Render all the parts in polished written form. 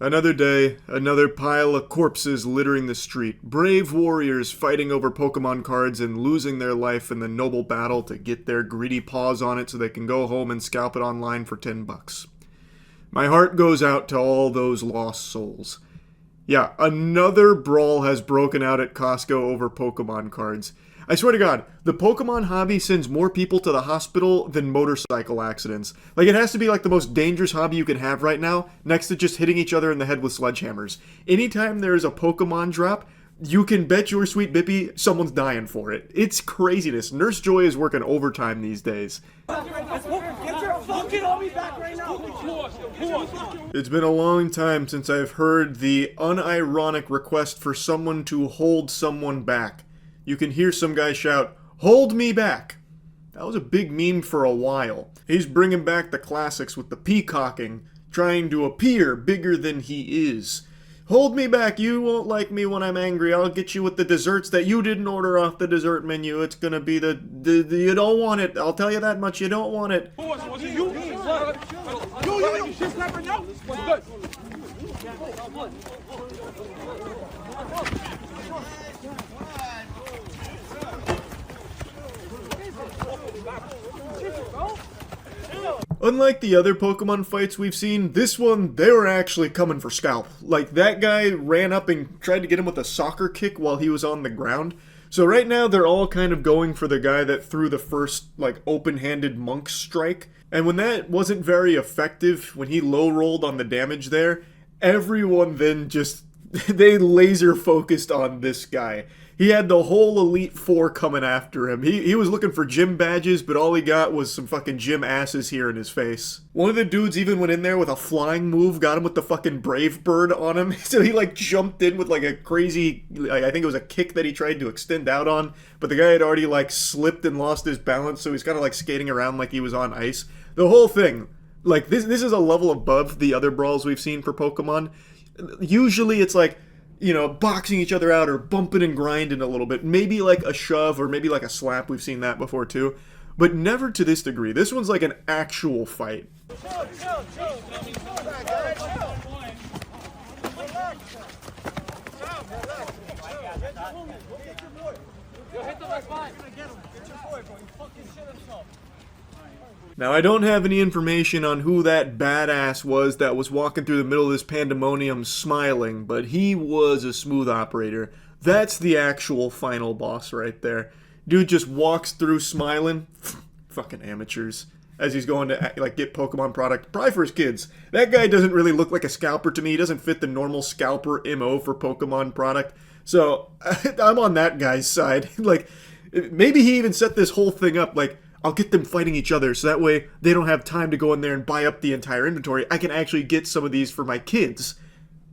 Another day, another pile of corpses littering the street. Brave warriors fighting over Pokemon cards and losing their life in the noble battle to get their greedy paws on it so they can go home and scalp it online for 10 bucks. My heart goes out to all those lost souls. Yeah, another brawl has broken out at Costco over Pokemon cards. I swear to God, the Pokemon hobby sends more people to the hospital than motorcycle accidents. Like, it has to be like the most dangerous hobby you can have right now, next to just hitting each other in the head with sledgehammers. Anytime there is a Pokemon drop, you can bet your sweet Bippy someone's dying for it. It's craziness. Nurse Joy is working overtime these days. It's been a long time since I've heard the unironic request for someone to hold someone back. You can hear some guy shout, "Hold me back!" That was a big meme for a while. He's bringing back the classics with the peacocking, trying to appear bigger than he is. Hold me back, you won't like me when I'm angry. I'll get you with the desserts that you didn't order off the dessert menu. It's gonna be the you don't want it. I'll tell you that much, you don't want it. Unlike the other Pokemon fights we've seen, this one, they were actually coming for Scalp. Like, that guy ran up and tried to get him with a soccer kick while he was on the ground. So right now, they're all kind of going for the guy that threw the first, like, open-handed monk strike. And when that wasn't very effective, when he low-rolled on the damage there, everyone then just, they laser-focused on this guy. He had the whole Elite Four coming after him. He was looking for gym badges, but all he got was some fucking gym asses here in his face. One of the dudes even went in there with a flying move, got him with the fucking Brave Bird on him. So he like jumped in with like a crazy, like, I think it was a kick that he tried to extend out on, but the guy had already like slipped and lost his balance, so he's kind of like skating around like he was on ice. The whole thing, like this is a level above the other brawls we've seen for Pokemon. Usually it's like, you know, boxing each other out or bumping and grinding a little bit. Maybe like a shove or maybe like a slap. We've seen that before too. But never to this degree. This one's like an actual fight. Now, I don't have any information on who that badass was that was walking through the middle of this pandemonium smiling, but he was a smooth operator. That's the actual final boss right there. Dude just walks through smiling. Fucking amateurs. As he's going to like get Pokemon product, probably for his kids. That guy doesn't really look like a Scalper to me. He doesn't fit the normal Scalper MO for Pokemon product. So, I'm on that guy's side. Like, maybe he even set this whole thing up like, I'll get them fighting each other so that way they don't have time to go in there and buy up the entire inventory. I can actually get some of these for my kids.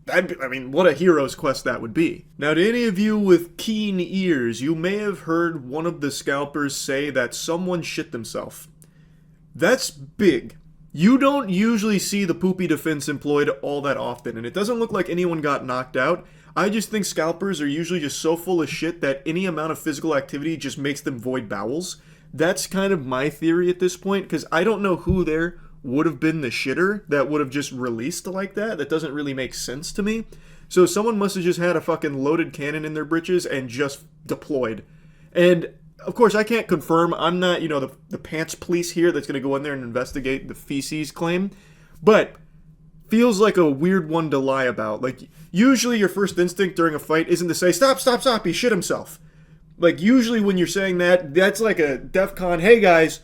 I mean, what a hero's quest that would be. Now, to any of you with keen ears, you may have heard one of the Scalpers say that someone shit themselves. That's big. You don't usually see the poopy defense employed all that often, and it doesn't look like anyone got knocked out. I just think Scalpers are usually just so full of shit that any amount of physical activity just makes them void bowels. That's kind of my theory at this point, because I don't know who there would have been the shitter that would have just released like that. That doesn't really make sense to me. So someone must have just had a fucking loaded cannon in their britches and just deployed. And, of course, I can't confirm. I'm not, you know, the pants police here that's going to go in there and investigate the feces claim. But feels like a weird one to lie about. Like, usually your first instinct during a fight isn't to say, stop, stop, stop, he shit himself. Like, usually when you're saying that, that's like a DEFCON, hey guys,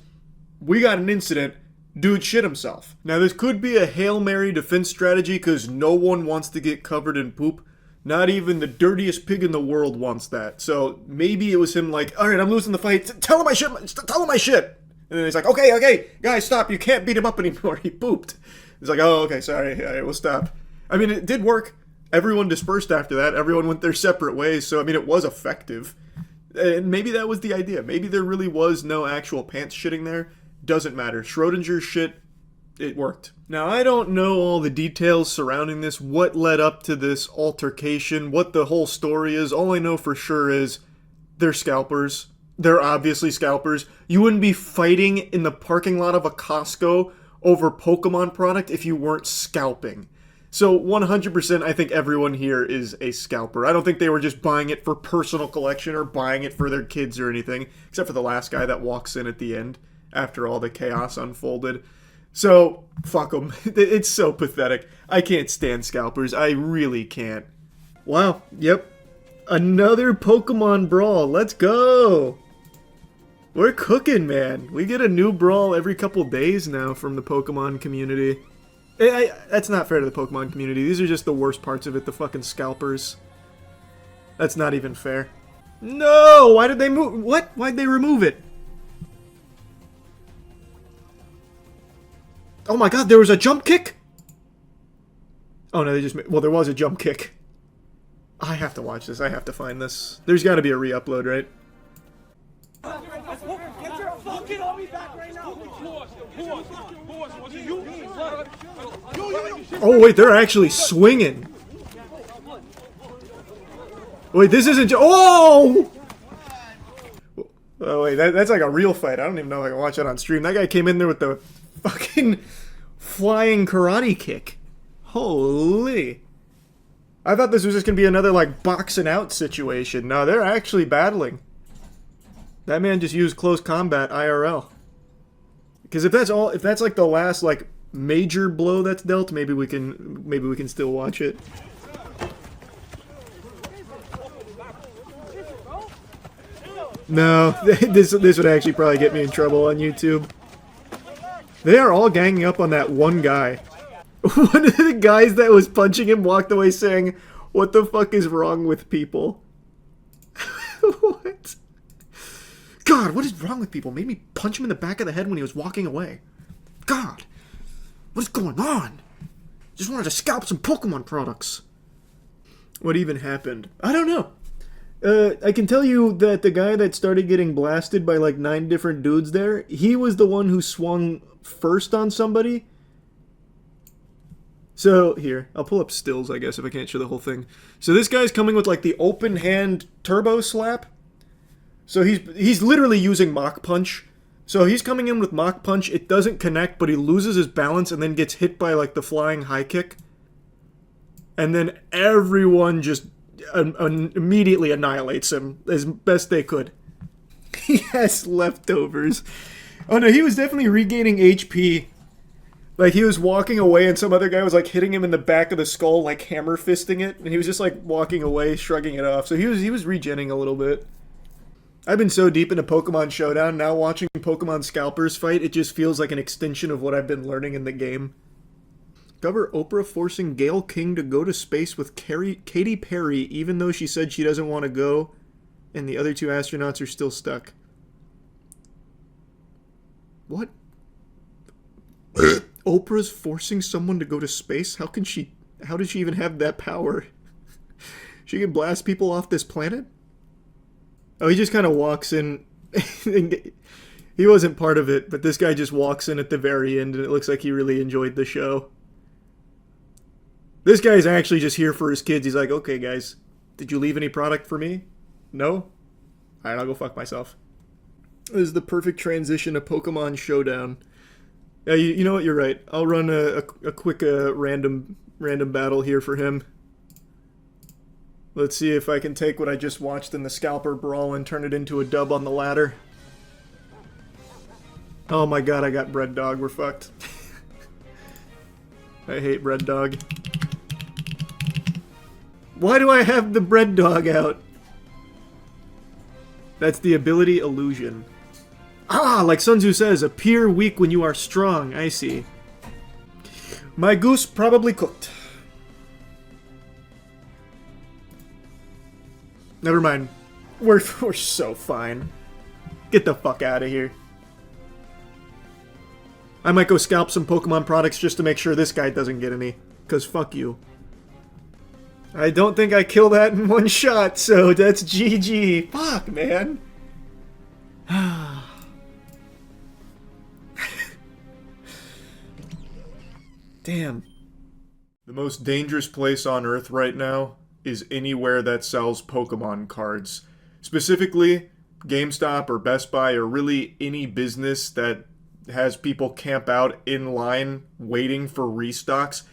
we got an incident, dude shit himself. Now, this could be a Hail Mary defense strategy because no one wants to get covered in poop. Not even the dirtiest pig in the world wants that. So maybe it was him like, alright, I'm losing the fight, tell him I shit. And then he's like, okay, guys, stop, you can't beat him up anymore, he pooped. He's like, oh, okay, sorry, alright, we'll stop. I mean, it did work. Everyone dispersed after that, everyone went their separate ways, so I mean, it was effective. And maybe that was the idea. Maybe there really was no actual pants shitting there. Doesn't matter. Schrodinger's shit, it worked. Now, I don't know all the details surrounding this, what led up to this altercation, what the whole story is. All I know for sure is they're Scalpers. They're obviously Scalpers. You wouldn't be fighting in the parking lot of a Costco over Pokemon product if you weren't scalping. So 100% I think everyone here is a scalper. I don't think they were just buying it for personal collection or buying it for their kids or anything, except for the last guy that walks in at the end after all the chaos unfolded. So, fuck them. It's so pathetic. I can't stand scalpers. I really can't. Wow, yep. Another Pokemon Brawl. Let's go! We're cooking, man. We get a new brawl every couple days now from the Pokemon community. That's not fair to the Pokemon community. These are just the worst parts of it, the fucking scalpers. That's not even fair. No! Why did they move? What? Why'd they remove it? Oh my god, there was a jump kick? Oh no, they just made... Well, there was a jump kick. I have to watch this. I have to find this. There's gotta be a re-upload, right? Get your fucking army back right now! Oh wait, they're actually swinging. Wait, this isn't oh! Oh wait, that's like a real fight. I don't even know if I can watch that on stream. That guy came in there with the fucking flying karate kick. Holy. I thought this was just gonna be another like boxing out situation. No, they're actually battling. That man just used close combat IRL. Because if that's like the last like major blow that's dealt, maybe we can still watch it. No, this would actually probably get me in trouble on YouTube. They are all ganging up on that one guy. One of the guys that was punching him walked away saying, "What the fuck is wrong with people?" What? God, what is wrong with people? Made me punch him in the back of the head when he was walking away. God, what is going on? Just wanted to scalp some Pokemon products. What even happened? I don't know. I can tell you that the guy that started getting blasted by like 9 different dudes there, he was the one who swung first on somebody. So, here, I'll pull up stills, I guess, if I can't show the whole thing. So this guy's coming with like the open hand turbo slap. So he's literally using Mach Punch. So he's coming in with Mach Punch, it doesn't connect, but he loses his balance and then gets hit by like the flying high kick. And then everyone just immediately annihilates him as best they could. He has leftovers. Oh no, he was definitely regaining HP. Like he was walking away and some other guy was like hitting him in the back of the skull, like hammer fisting it. And he was just like walking away, shrugging it off. So he was regenning a little bit. I've been so deep into Pokemon Showdown, now watching Pokemon Scalpers fight, it just feels like an extension of what I've been learning in the game. Cover Oprah forcing Gail King to go to space with Katy Perry, even though she said she doesn't want to go, and the other 2 astronauts are still stuck. What? Oprah's forcing someone to go to space? How did she even have that power? She can blast people off this planet? Oh, he just kind of walks in. He wasn't part of it, but this guy just walks in at the very end, and it looks like he really enjoyed the show. This guy's actually just here for his kids. He's like, okay, guys, did you leave any product for me? No? Alright, I'll go fuck myself. This is the perfect transition to Pokemon Showdown. Yeah, you know what? You're right. I'll run a quick random battle here for him. Let's see if I can take what I just watched in the Scalper Brawl and turn it into a dub on the ladder. Oh my god, I got Bread Dog. We're fucked. I hate Bread Dog. Why do I have the Bread Dog out? That's the ability Illusion. Ah, like Sun Tzu says, appear weak when you are strong. I see. My goose probably cooked. Never mind. We're so fine. Get the fuck out of here. I might go scalp some Pokemon products just to make sure this guy doesn't get any. Because fuck you. I don't think I kill that in one shot, so that's GG. Fuck, man. Damn. The most dangerous place on Earth right now is anywhere that sells Pokemon cards. Specifically, GameStop or Best Buy or really any business that has people camp out in line waiting for restocks.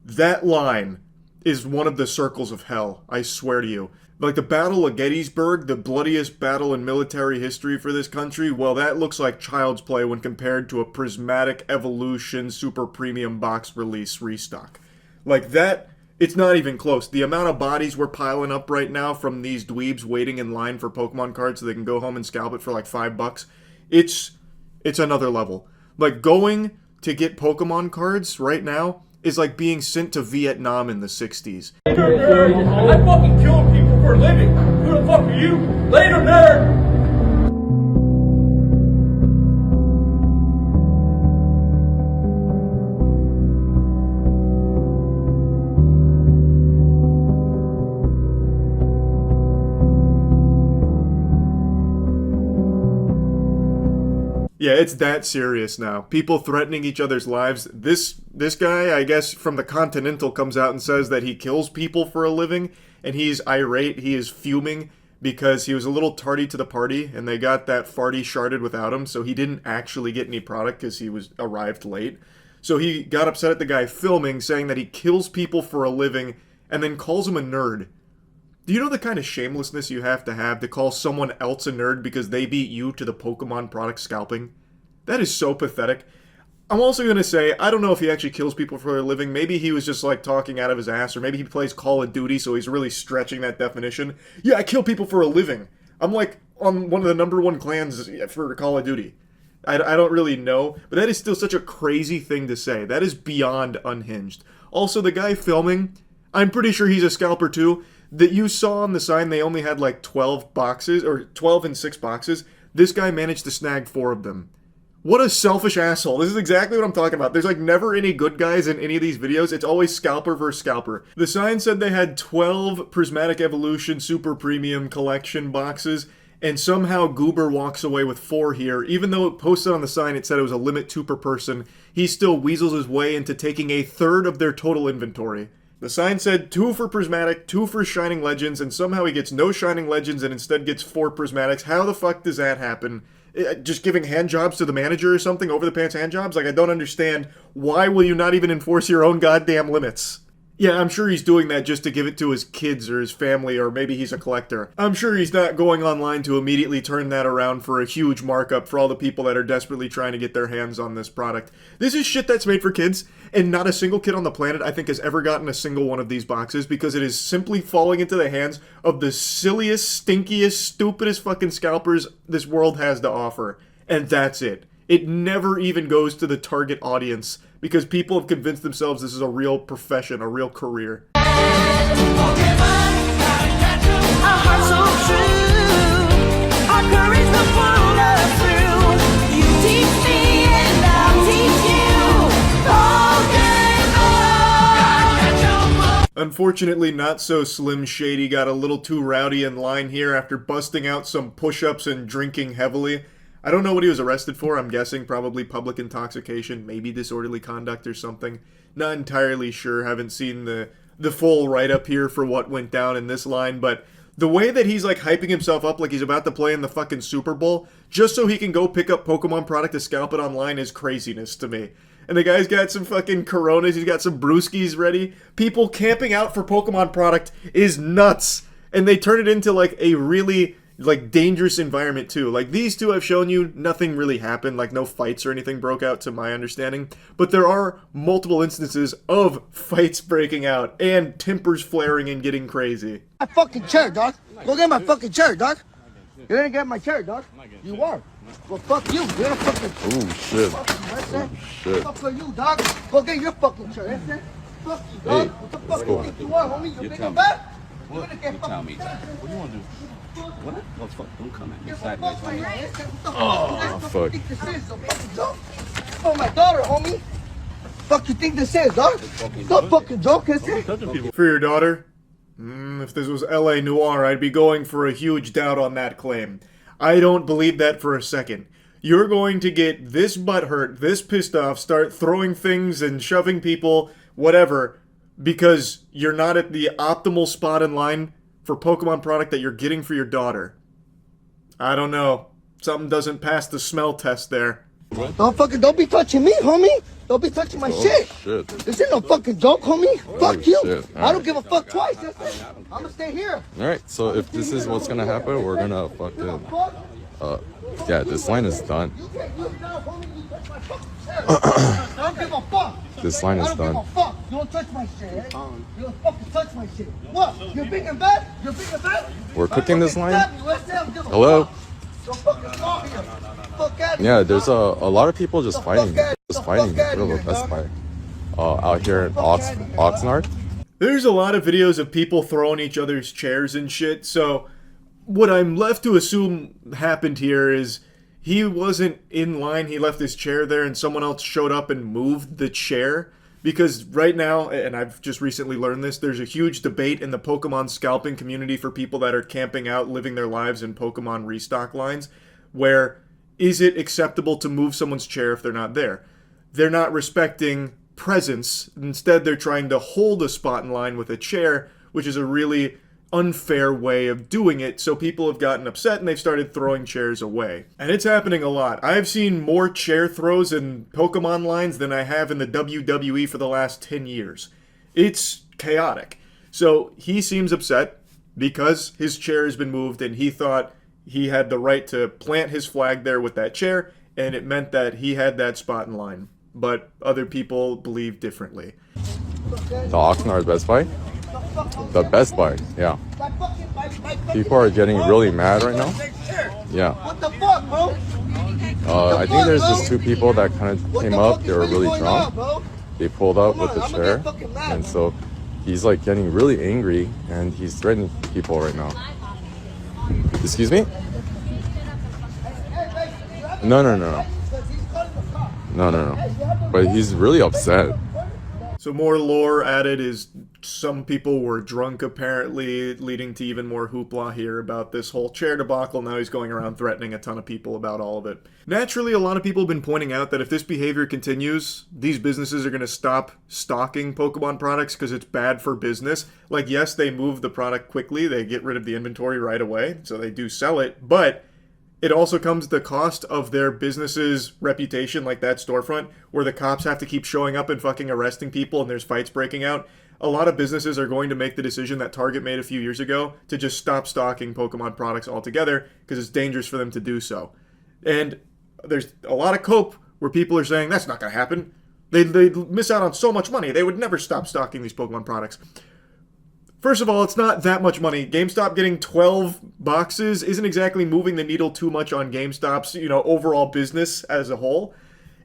That line is one of the circles of hell, I swear to you. Like the Battle of Gettysburg, the bloodiest battle in military history for this country, well, that looks like child's play when compared to a Prismatic Evolution Super Premium Box Release restock. Like that, it's not even close. The amount of bodies we're piling up right now from these dweebs waiting in line for Pokemon cards so they can go home and scalp it for like $5, it's another level. Like going to get Pokemon cards right now is like being sent to Vietnam in the 60s. Later, nerd. I fucking kill people for a living. Who the fuck are you? Later, nerd. Yeah, it's that serious now. People threatening each other's lives. This guy, I guess, from the Continental comes out and says that he kills people for a living, and he's irate, he is fuming, because he was a little tardy to the party, and they got that farty sharded without him, so he didn't actually get any product because he was arrived late. So he got upset at the guy filming, saying that he kills people for a living, and then calls him a nerd. Do you know the kind of shamelessness you have to call someone else a nerd because they beat you to the Pokemon product scalping? That is so pathetic. I'm also going to say, I don't know if he actually kills people for a living. Maybe he was just like talking out of his ass, or maybe he plays Call of Duty, so he's really stretching that definition. Yeah, I kill people for a living. I'm like on one of the #1 clans for Call of Duty. I don't really know, but that is still such a crazy thing to say. That is beyond unhinged. Also, the guy filming, I'm pretty sure he's a scalper too. That you saw on the sign they only had like 12 boxes, or 12 and 6 boxes. This guy managed to snag 4 of them. What a selfish asshole. This is exactly what I'm talking about. There's like never any good guys in any of these videos. It's always scalper versus scalper. The sign said they had 12 Prismatic Evolution Super Premium Collection boxes, and somehow Goober walks away with 4 here. Even though it posted on the sign it said it was a limit 2 per person, he still weasels his way into taking a third of their total inventory. The sign said 2 for Prismatic, 2 for Shining Legends, and somehow he gets no Shining Legends and instead gets 4 Prismatics. How the fuck does that happen? Just giving hand jobs to the manager or something? Over the pants hand jobs? Like, I don't understand. Why will you not even enforce your own goddamn limits? Yeah, I'm sure he's doing that just to give it to his kids or his family, or maybe he's a collector. I'm sure he's not going online to immediately turn that around for a huge markup for all the people that are desperately trying to get their hands on this product. This is shit that's made for kids, and not a single kid on the planet, I think, has ever gotten a single one of these boxes, because it is simply falling into the hands of the silliest, stinkiest, stupidest fucking scalpers this world has to offer. And that's it. It never even goes to the target audience, because people have convinced themselves this is a real profession, a real career. Unfortunately, not so Slim Shady got a little too rowdy in line here after busting out some push-ups and drinking heavily. I don't know what he was arrested for. I'm guessing probably public intoxication, maybe disorderly conduct or something. Not entirely sure. Haven't seen the full write-up here for what went down in this line, but the way that he's like hyping himself up like he's about to play in the fucking Super Bowl just so he can go pick up Pokemon product to scalp it online is craziness to me. And the guy's got some fucking Coronas, he's got some brewskis ready. People camping out for Pokemon product is nuts. And they turn it into like a really like dangerous environment too. Like these two I've shown you, nothing really happened, like no fights or anything broke out to my understanding, but there are multiple instances of fights breaking out and tempers flaring and getting crazy. My fucking chair, dog. Go get my fucking chair, dog. You're gonna get my chair, dog. You are. Well, fuck you. You're gonna fucking. Oh shit. Oh shit. Fuck for you, dog. Go get your fucking chair. That's it. Fuck you, dog. What the fuck you think you are, homie? You think I'm bad? You're gonna get fucking. Tell me, what do you want to do? What? Oh, fuck, don't come at me sideways. Oh, fuck. Oh, my daughter, homie. Fuck you think this is, dog? Don't fucking joke, is it? For your daughter? If this was LA Noire, I'd be going for a huge doubt on that claim. I don't believe that for a second. You're going to get this butthurt, this pissed off, start throwing things and shoving people, whatever, because you're not at the optimal spot in line for Pokemon product that you're getting for your daughter. I don't know. Something doesn't pass the smell test there. Don't be touching me, homie. Don't be touching my shit. Shit. This ain't no fucking joke, homie. Fuck you. Shit. I don't give a fuck twice. That's it. I'm gonna stay here. Alright, so if this is what's gonna happen, we're gonna fucking yeah, this line is done. You can't use it now, homie. You touch my fucking chair. I don't give a fuck. This line is I don't give done. a fuck. You don't touch my shit. Eh? You don't fucking touch my shit. What? You're big and bad? You're big and bad? We're cooking this line? Hello? Hello? Don't fucking call here. Fuck out of Yeah, here, there's dog. a lot of people just fighting. Just fighting fuck in the middle of outta Best here, Buy. Out here in Oxnard. There's a lot of videos of people throwing each other's chairs and shit, so what I'm left to assume happened here is he wasn't in line, he left his chair there, and someone else showed up and moved the chair. Because right now, and I've just recently learned this, there's a huge debate in the Pokemon scalping community for people that are camping out, living their lives in Pokemon restock lines, where is it acceptable to move someone's chair if they're not there? They're not respecting presence. Instead, they're trying to hold a spot in line with a chair, which is a really unfair way of doing it, so people have gotten upset and they've started throwing chairs away. And it's happening a lot. I've seen more chair throws in Pokemon lines than I have in the WWE for the last 10 years. It's chaotic. So he seems upset because his chair has been moved and he thought he had the right to plant his flag there with that chair, and it meant that he had that spot in line. But other people believe differently. The Oxnard Best Buy? The Best Buy, yeah. People are getting really mad right now. Yeah. What the fuck, bro? I think there's just two people that kind of came up. They were really drunk. They pulled up with the chair. And so he's like getting really angry and he's threatening people right now. Excuse me? No. But he's really upset. So more lore added is some people were drunk apparently, leading to even more hoopla here about this whole chair debacle. Now he's going around threatening a ton of people about all of it. Naturally, a lot of people have been pointing out that if this behavior continues, these businesses are going to stop stocking Pokemon products because it's bad for business. Like, yes, they move the product quickly, they get rid of the inventory right away, so they do sell it, but it also comes at the cost of their business's reputation, like that storefront, where the cops have to keep showing up and fucking arresting people and there's fights breaking out. A lot of businesses are going to make the decision that Target made a few years ago to just stop stocking Pokemon products altogether because it's dangerous for them to do so. And there's a lot of cope where people are saying that's not going to happen. They'd miss out on so much money. They would never stop stocking these Pokemon products. First of all, it's not that much money. GameStop getting 12 boxes isn't exactly moving the needle too much on GameStop's, overall business as a whole.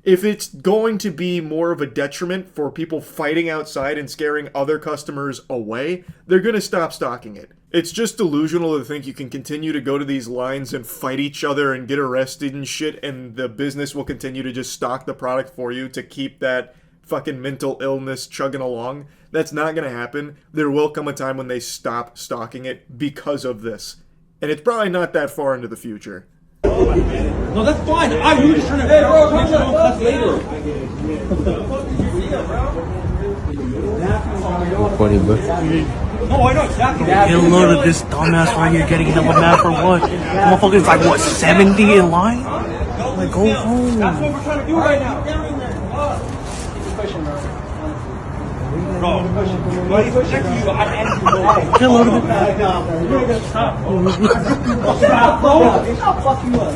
If it's going to be more of a detriment for people fighting outside and scaring other customers away, they're going to stop stocking it. It's just delusional to think you can continue to go to these lines and fight each other and get arrested and shit, and the business will continue to just stock the product for you to keep that fucking mental illness chugging along. That's not going to happen. There will come a time when they stop stocking it because of this. And it's probably not that far into the future. No, that's fine. We were just trying to hey, bro, cuss later. Funny, but No, I know exactly. Get a load of this dumbass right here getting him mad for what? Motherfucker's like, what, 70 in line? Like, go home. That's what we're trying to do right now. Bro, what he's pushing you, I had to Get a load of it. You're gonna stop. Stop, bro. Stop fucking up.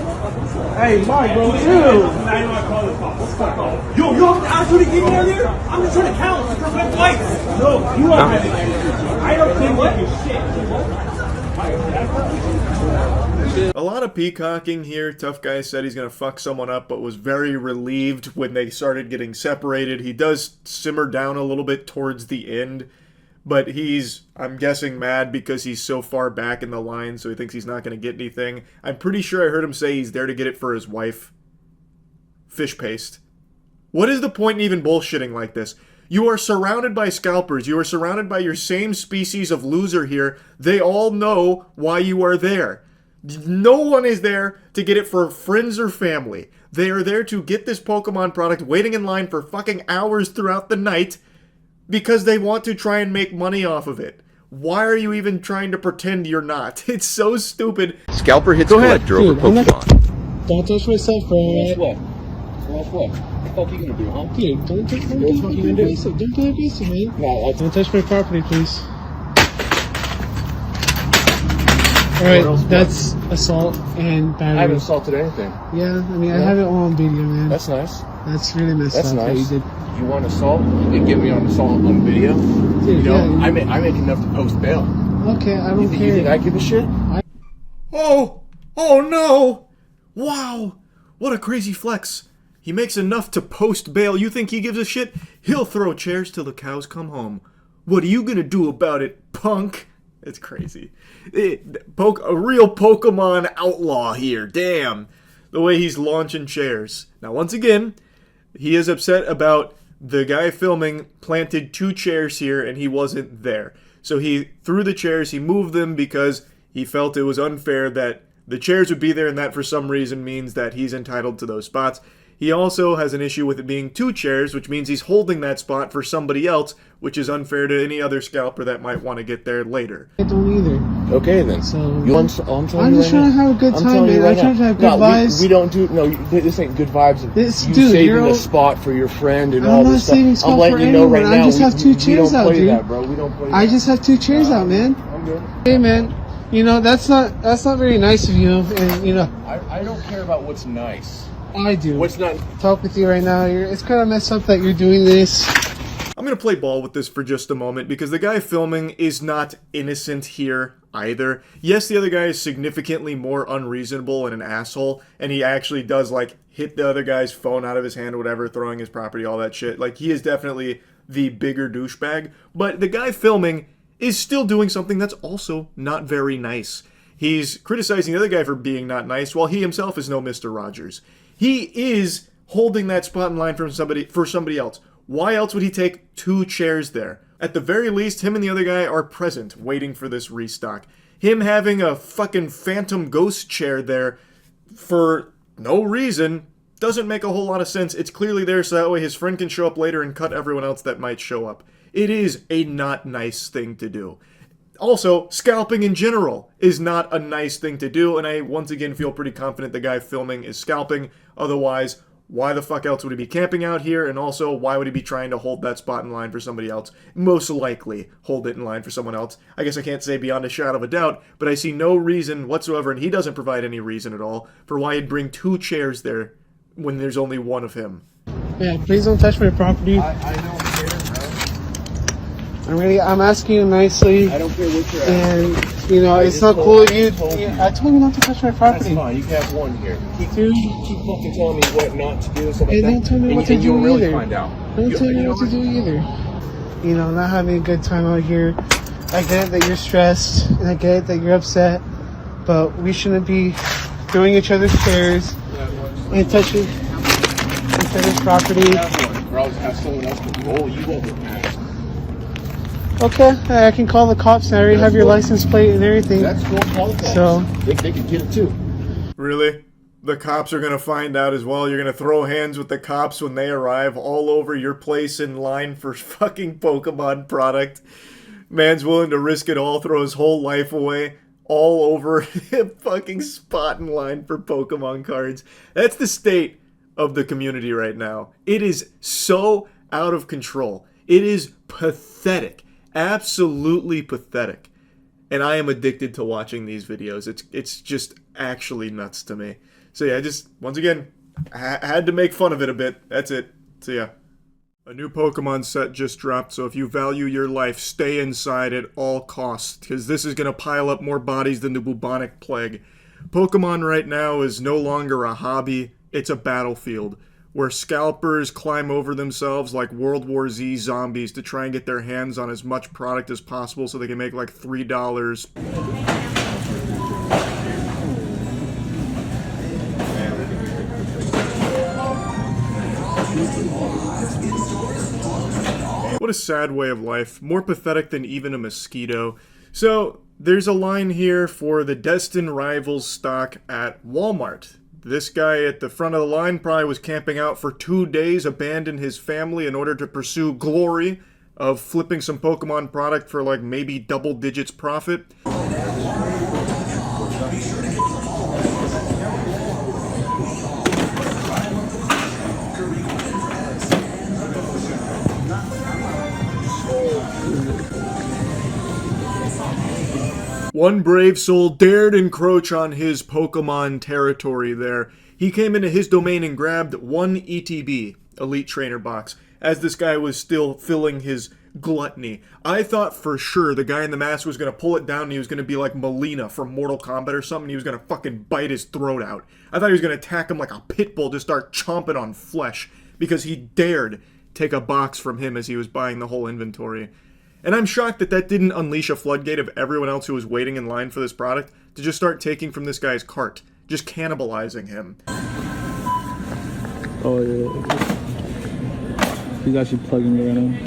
Hey, Mike, bro, chill. Now you want to call this call. Let's go. Yo, you have to ask you to get me out here? I'm just trying to count. It's for red lights. No, you are ready. I don't think what you shit. A lot of peacocking here. Tough Guy said he's going to fuck someone up, but was very relieved when they started getting separated. He does simmer down a little bit towards the end, but he's, I'm guessing, mad because he's so far back in the line, so he thinks he's not going to get anything. I'm pretty sure I heard him say he's there to get it for his wife. Fish paste. What is the point in even bullshitting like this? You are surrounded by scalpers. You are surrounded by your same species of loser here. They all know why you are there. No one is there to get it for friends or family. They are there to get this Pokemon product, waiting in line for fucking hours throughout the night because they want to try and make money off of it. Why are you even trying to pretend you're not? It's so stupid. Scalper hits Go ahead. collector over Pokemon. Don't touch my stuff, bro. What? Well, what the fuck you gonna do, huh? Dude, don't get aggressive. Don't get aggressive, man. No, Don't touch my property, please. Alright, that's assault and battery. I haven't assaulted anything. Yeah, I mean, I have it all on video, man. That's nice. That's really messed That's up that you nice. did. You want assault? You can get me on assault on video. Dude, You know, yeah. I make enough to post bail. Okay, I don't You think care. I give a shit? Oh no! Wow, what a crazy flex. He makes enough to post bail. You think he gives a shit? He'll throw chairs till the cows come home. What are you gonna do about it, punk? It's crazy. A real Pokemon outlaw here. Damn. The way he's launching chairs. Now, once again, he is upset about the guy filming planted 2 chairs here and he wasn't there. So he threw the chairs, he moved them because he felt it was unfair that the chairs would be there, and that for some reason means that he's entitled to those spots. He also has an issue with it being 2 chairs, which means he's holding that spot for somebody else, which is unfair to any other scalper that might want to get there later. I don't either. Okay then. So you want? I'm telling I'm you just right trying to now. have a good I'm time, telling you man. right I'm trying to now. have good No, vibes. we don't do. No, this ain't good vibes. This, you dude, saving you're a all- spot for your friend and I'm all not this stuff. saving spot I'm letting for you know right anyone. I now. just have 2 we chairs don't out, play dude. that, bro. We don't play that. I just have 2 chairs out, man. I'm good. Hey, man. You know, that's not very nice of you, and you know, I don't care about what's nice. I do. What's not? Talk with you right now. It's kind of messed up that you're doing this. I'm going to play ball with this for just a moment because the guy filming is not innocent here either. Yes, the other guy is significantly more unreasonable and an asshole, and he actually does, like, hit the other guy's phone out of his hand or whatever, throwing his property, all that shit. Like, he is definitely the bigger douchebag, but the guy filming is still doing something that's also not very nice. He's criticizing the other guy for being not nice while he himself is no Mr. Rogers. He is holding that spot in line for somebody else. Why else would he take 2 chairs there? At the very least, him and the other guy are present, waiting for this restock. Him having a fucking phantom ghost chair there for no reason doesn't make a whole lot of sense. It's clearly there so that way his friend can show up later and cut everyone else that might show up. It is a not nice thing to do. Also, scalping in general is not a nice thing to do, and I once again feel pretty confident the guy filming is scalping. Otherwise, why the fuck else would he be camping out here? And also, why would he be trying to hold that spot in line for somebody else? Most likely hold it in line for someone else. I guess I can't say beyond a shadow of a doubt, but I see no reason whatsoever, and he doesn't provide any reason at all, for why he'd bring 2 chairs there when there's only 1 of him. Yeah, please don't touch my property. I don't care, bro. I'm asking you nicely, I don't care what you're at. and you know, it's just not cool told- that you. I told you. I told you not to touch my That's property. fine. You can have 1 here. Keep Dude. fucking telling me what not to do and stuff like Hey, that. don't tell me and what to and you'll do really either. find out. Don't tell me You what to know do either. You know, not having a good time out here. I get it that you're stressed, and I get it that you're upset, but we shouldn't be throwing each other's chairs and touching each other's property. Or I'll just have someone else control you over that. Okay, I can call the cops. I already have your license plate and everything. That's cool. Call the cops. So- they can get it too. Really? The cops are gonna find out as well? You're gonna throw hands with the cops when they arrive all over your place in line for fucking Pokemon product? Man's willing to risk it all, throw his whole life away, all over a fucking spot in line for Pokemon cards. That's the state of the community right now. It is so out of control. It is pathetic. Absolutely pathetic. And I am addicted to watching these videos. It's just actually nuts to me. So yeah, just, once again, I had to make fun of it a bit. That's it. So yeah. A new Pokemon set just dropped, so if you value your life, stay inside at all costs, because this is going to pile up more bodies than the bubonic plague. Pokemon right now is no longer a hobby, it's a battlefield, where scalpers climb over themselves like World War Z zombies to try and get their hands on as much product as possible so they can make like $3. What a sad way of life, more pathetic than even a mosquito. So, there's a line here for the Destined Rivals stock at Walmart. This guy at the front of the line probably was camping out for 2 days, abandoned his family in order to pursue glory of flipping some Pokemon product for like maybe double digits profit. One brave soul dared encroach on his Pokemon territory there. He came into his domain and grabbed one ETB, Elite Trainer box, as this guy was still filling his gluttony. I thought for sure the guy in the mask was going to pull it down and he was going to be like Melina from Mortal Kombat or something. He was going to fucking bite his throat out. I thought he was going to attack him like a pit bull, just start chomping on flesh, because he dared take a box from him as he was buying the whole inventory. And I'm shocked that that didn't unleash a floodgate of everyone else who was waiting in line for this product to just start taking from this guy's cart, just cannibalizing him. Oh yeah. He's actually plugging me right now.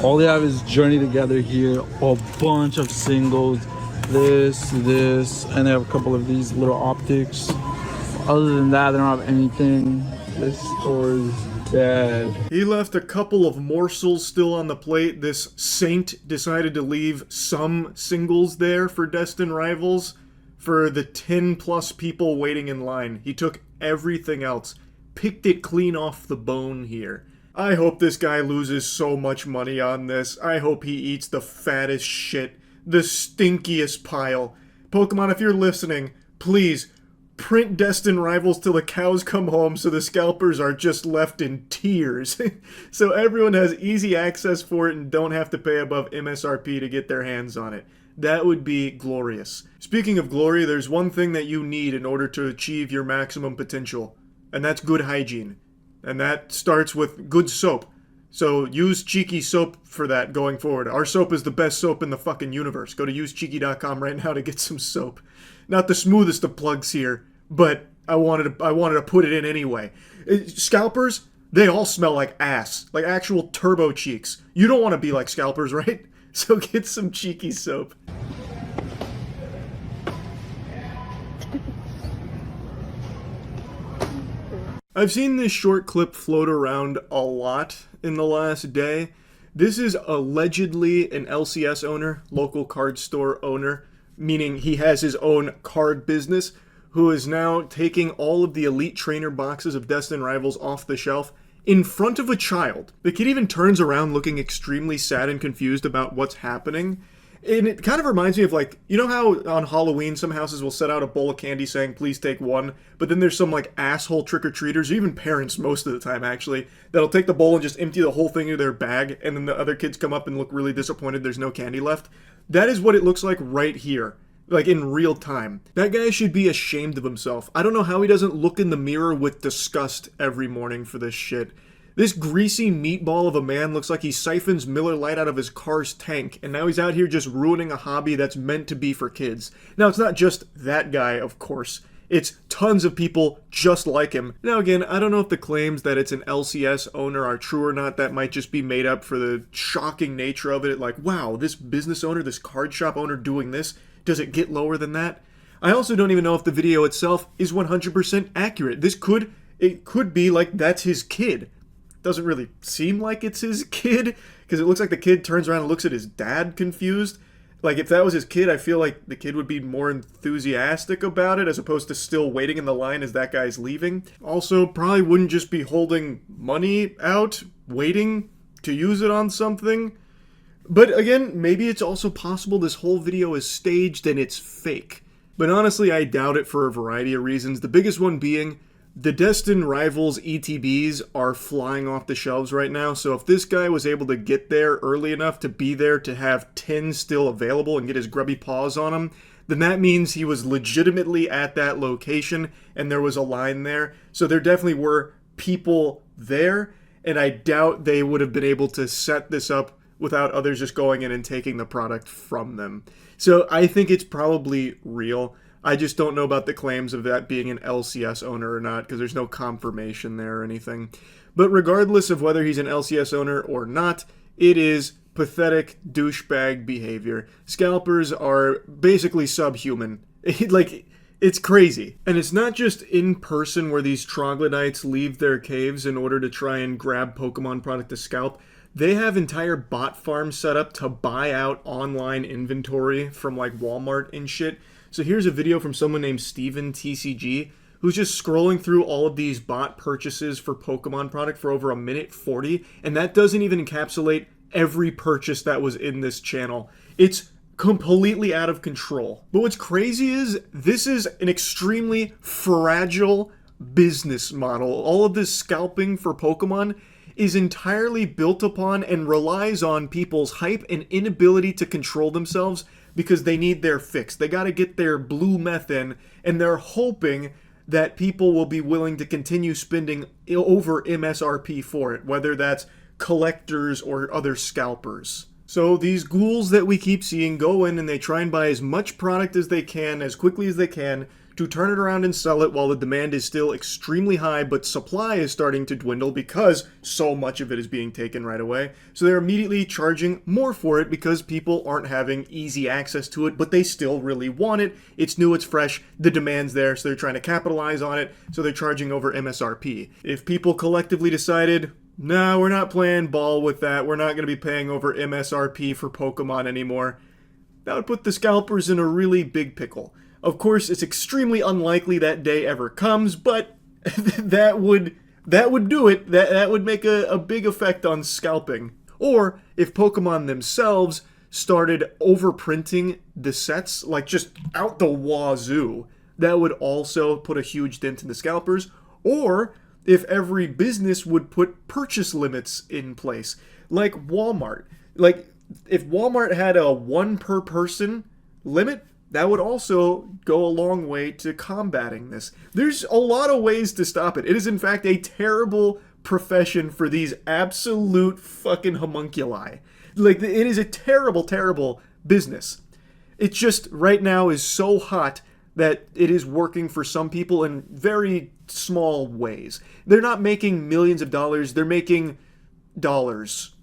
All they have is Journey Together here, a bunch of singles, this, and they have a couple of these little optics. Other than that, they don't have anything. This store is dead. He left a couple of morsels still on the plate. This saint decided to leave some singles there for Destined Rivals. For the 10 plus people waiting in line, he took everything else, picked it clean off the bone here. I hope this guy loses so much money on this. I hope he eats the fattest shit, the stinkiest pile. Pokemon, if you're listening, please print Destined Rivals till the cows come home so the scalpers are just left in tears. So everyone has easy access for it and don't have to pay above MSRP to get their hands on it. That would be glorious. Speaking of glory, there's one thing that you need in order to achieve your maximum potential, and that's good hygiene. And that starts with good soap. So use Cheeky soap for that going forward. Our soap is the best soap in the fucking universe. Go to usecheeky.com right now to get some soap. Not the smoothest of plugs here, but I wanted to put it in anyway. Scalpers, they all smell like ass, like actual turbo cheeks. You don't want to be like Scalpers, right? So get some Cheeky soap. I've seen this short clip float around a lot in the last day. This is allegedly an LCS owner, local card store owner, meaning he has his own card business, who is now taking all of the Elite Trainer boxes of Destined Rivals off the shelf in front of a child. The kid even turns around looking extremely sad and confused about what's happening. And it kind of reminds me of, like, you know how on Halloween some houses will set out a bowl of candy saying, please take one, but then there's some, like, asshole trick-or-treaters, or even parents most of the time, actually, that'll take the bowl and just empty the whole thing into their bag, and then the other kids come up and look really disappointed there's no candy left. That is what it looks like right here. Like, in real time. That guy should be ashamed of himself. I don't know how he doesn't look in the mirror with disgust every morning for this shit. This greasy meatball of a man looks like he siphons Miller Lite out of his car's tank, and now he's out here just ruining a hobby that's meant to be for kids. Now, it's not just that guy, of course. It's tons of people just like him. Now, again, I don't know if the claims that it's an LCS owner are true or not. That might just be made up for the shocking nature of it. Like, wow, this business owner, this card shop owner doing this, does it get lower than that? I also don't even know if the video itself is 100% accurate. It could be like that's his kid. Doesn't really seem like it's his kid, because it looks like the kid turns around and looks at his dad confused. Like, if that was his kid, I feel like the kid would be more enthusiastic about it as opposed to still waiting in the line as that guy's leaving. Also, probably wouldn't just be holding money out, waiting to use it on something. But again, maybe it's also possible this whole video is staged and it's fake. But honestly, I doubt it for a variety of reasons. The biggest one being, the Destined Rivals ETBs are flying off the shelves right now, so if this guy was able to get there early enough to be there to have 10 still available and get his grubby paws on them, then that means he was legitimately at that location and there was a line there. So there definitely were people there, and I doubt they would have been able to set this up without others just going in and taking the product from them. So I think it's probably real. I just don't know about the claims of that being an LCS owner or not, because there's no confirmation there or anything. But regardless of whether he's an LCS owner or not, it is pathetic douchebag behavior. Scalpers are basically subhuman. It's crazy. And it's not just in person where these troglodytes leave their caves in order to try and grab Pokemon product to scalp. They have entire bot farms set up to buy out online inventory from like Walmart and shit. So here's a video from someone named Steven TCG, who's just scrolling through all of these bot purchases for Pokemon product for over 1:40, and that doesn't even encapsulate every purchase that was in this channel. It's completely out of control. But what's crazy is this is an extremely fragile business model. All of this scalping for Pokemon is entirely built upon and relies on people's hype and inability to control themselves because they need their fix. They got to get their blue meth in, and they're hoping that people will be willing to continue spending over MSRP for it, whether that's collectors or other scalpers. So these ghouls that we keep seeing go in and they try and buy as much product as they can, as quickly as they can, to turn it around and sell it while the demand is still extremely high, but supply is starting to dwindle because so much of it is being taken right away. So they're immediately charging more for it because people aren't having easy access to it, but they still really want it. It's new, it's fresh, the demand's there, so they're trying to capitalize on it, so they're charging over MSRP. If people collectively decided, no, we're not playing ball with that, we're not going to be paying over MSRP for Pokemon anymore, that would put the scalpers in a really big pickle. Of course, it's extremely unlikely that day ever comes, but that would do it. That would make a big effect on scalping. Or if Pokemon themselves started overprinting the sets, like just out the wazoo, that would also put a huge dent in the scalpers. Or if every business would put purchase limits in place, like Walmart. Like, if Walmart had a 1 per person limit, that would also go a long way to combating this. There's a lot of ways to stop it. It is, in fact, a terrible profession for these absolute fucking homunculi. Like, it is a terrible, terrible business. It just, right now, is so hot that it is working for some people in very small ways. They're not making millions of dollars. They're making dollars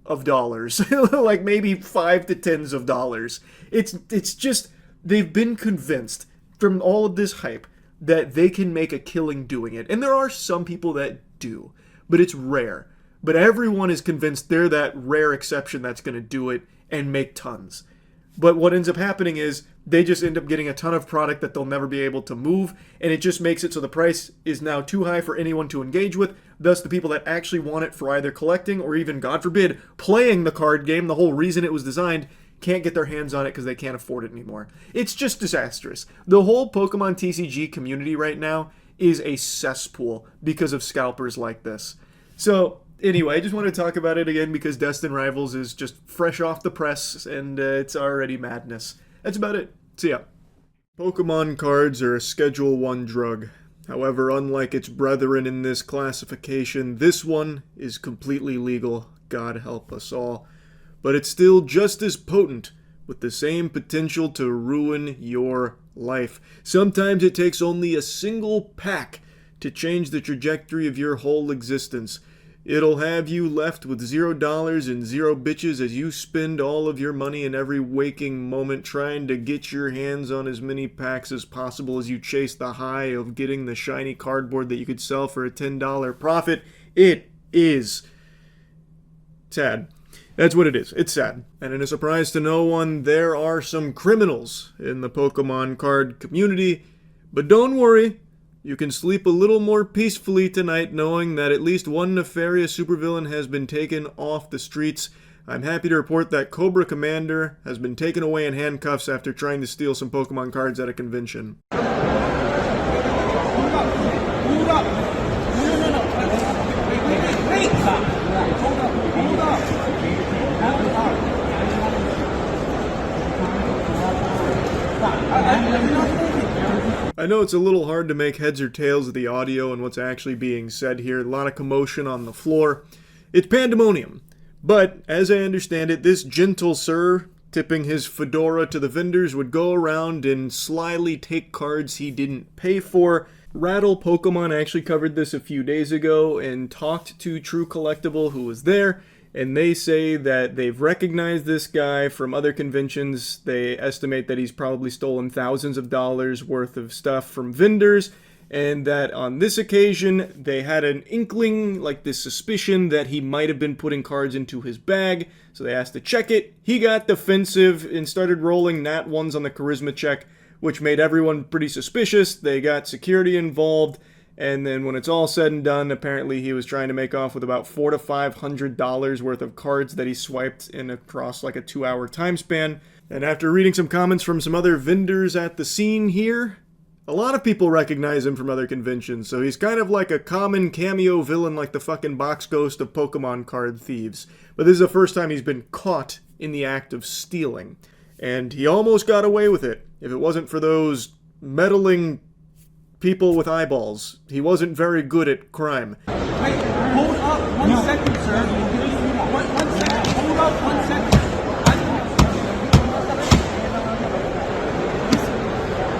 of dollars. Like, maybe 5 to 10s of dollars. It's just... They've been convinced from all of this hype that they can make a killing doing it. And there are some people that do, but it's rare. But everyone is convinced they're that rare exception that's going to do it and make tons. But what ends up happening is they just end up getting a ton of product that they'll never be able to move, and it just makes it so the price is now too high for anyone to engage with. Thus, the people that actually want it for either collecting or even, God forbid, playing the card game, the whole reason it was designed, can't get their hands on it because they can't afford it anymore. It's just disastrous. The whole Pokemon TCG community right now is a cesspool because of scalpers like this. So, anyway, I just want to talk about it again because Destin Rivals is just fresh off the press and it's already madness. That's about it. See ya. Pokemon cards are a Schedule 1 drug. However, unlike its brethren in this classification, this one is completely legal. God help us all. But it's still just as potent, with the same potential to ruin your life. Sometimes it takes only a single pack to change the trajectory of your whole existence. It'll have you left with $0 and 0 bitches as you spend all of your money in every waking moment trying to get your hands on as many packs as possible as you chase the high of getting the shiny cardboard that you could sell for a $10 profit. It is sad. That's what it is. It's sad. And in a surprise to no one, there are some criminals in the Pokemon card community. But don't worry, you can sleep a little more peacefully tonight knowing that at least one nefarious supervillain has been taken off the streets. I'm happy to report that Cobra Commander has been taken away in handcuffs after trying to steal some Pokemon cards at a convention. I know it's a little hard to make heads or tails of the audio and what's actually being said here. A lot of commotion on the floor. It's pandemonium. But, as I understand it, this gentle sir, tipping his fedora to the vendors, would go around and slyly take cards he didn't pay for. Rattle Pokemon actually covered this a few days ago and talked to True Collectible, who was there. And they say that they've recognized this guy from other conventions. They estimate that he's probably stolen thousands of dollars worth of stuff from vendors. And that on this occasion, they had an inkling, like this suspicion, that he might have been putting cards into his bag. So they asked to check it. He got defensive and started rolling nat ones on the charisma check. which made everyone pretty suspicious. They got security involved, and then when it's all said and done, apparently he was trying to make off with about $400 to $500 worth of cards that he swiped in across like a 2-hour time span. And after reading some comments from some other vendors at the scene here, a lot of people recognize him from other conventions, so he's kind of like a common cameo villain like the fucking box ghost of Pokemon card thieves. But this is the first time he's been caught in the act of stealing. And he almost got away with it, if it wasn't for those meddling people with eyeballs. He wasn't very good at crime. Wait, hold up 1 second, sir. One second. Hold up 1 second.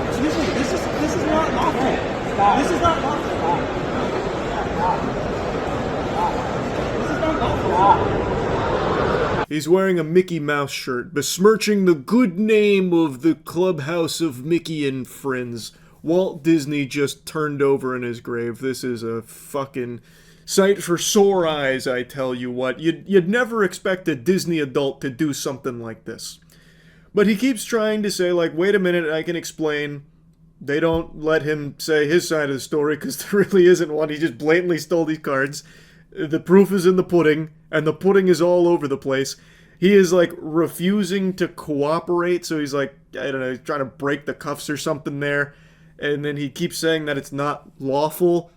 Excuse me, this is not lawful. This is not lawful. This is not lawful. He's wearing a Mickey Mouse shirt, besmirching the good name of the clubhouse of Mickey and Friends. Walt Disney just turned over in his grave. This is a fucking sight for sore eyes, I tell you what. You'd never expect a Disney adult to do something like this. But he keeps trying to say, like, wait a minute, I can explain. They don't let him say his side of the story because there really isn't one. He just blatantly stole these cards. The proof is in the pudding, and the pudding is all over the place. He is, like, refusing to cooperate, so he's like, I don't know, he's trying to break the cuffs or something there. And then he keeps saying that it's not lawful.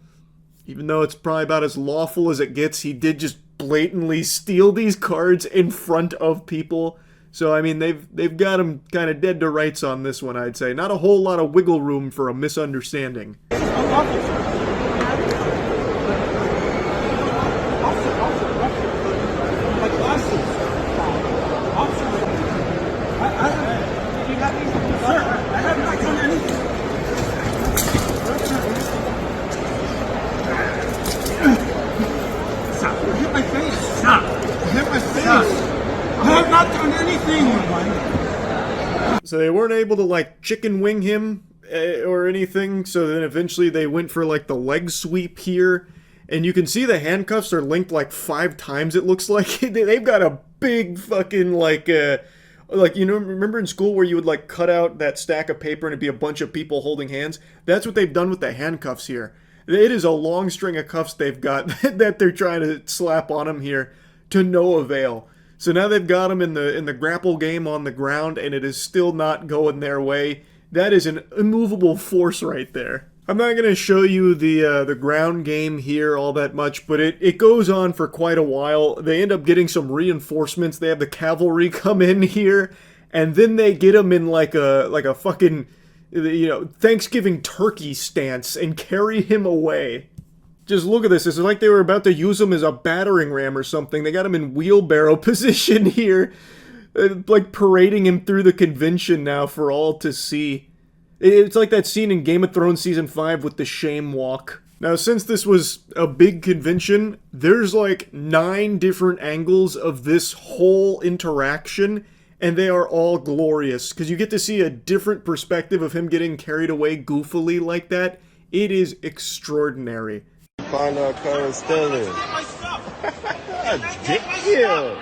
Even though it's probably about as lawful as it gets, he did just blatantly steal these cards in front of people. So, I mean, they've got him kind of dead to rights on this one, I'd say. Not a whole lot of wiggle room for a misunderstanding. So they weren't able to, like, chicken wing him or anything, so then eventually they went for, like, the leg sweep here. And you can see the handcuffs are linked, like, 5 times, it looks like. They've got a big fucking, like, you know, remember in school where you would, like, cut out that stack of paper and it'd be a bunch of people holding hands? That's what they've done with the handcuffs here. It is a long string of cuffs they've got that they're trying to slap on him here to no avail. So now they've got him in the grapple game on the ground, and it is still not going their way. That is an immovable force right there. I'm not going to show you the ground game here all that much, but it goes on for quite a while. They end up getting some reinforcements. They have the cavalry come in here, and then they get him in like a fucking, you know, Thanksgiving turkey stance and carry him away. Just look at this. It's like they were about to use him as a battering ram or something. They got him in wheelbarrow position here. Like parading him through the convention now for all to see. It's like that scene in Game of Thrones Season 5 with the shame walk. Now, since this was a big convention, there's like 9 different angles of this whole interaction, and they are all glorious. Because you get to see a different perspective of him getting carried away goofily like that. It is extraordinary. Find out Carl Stellar. Damn!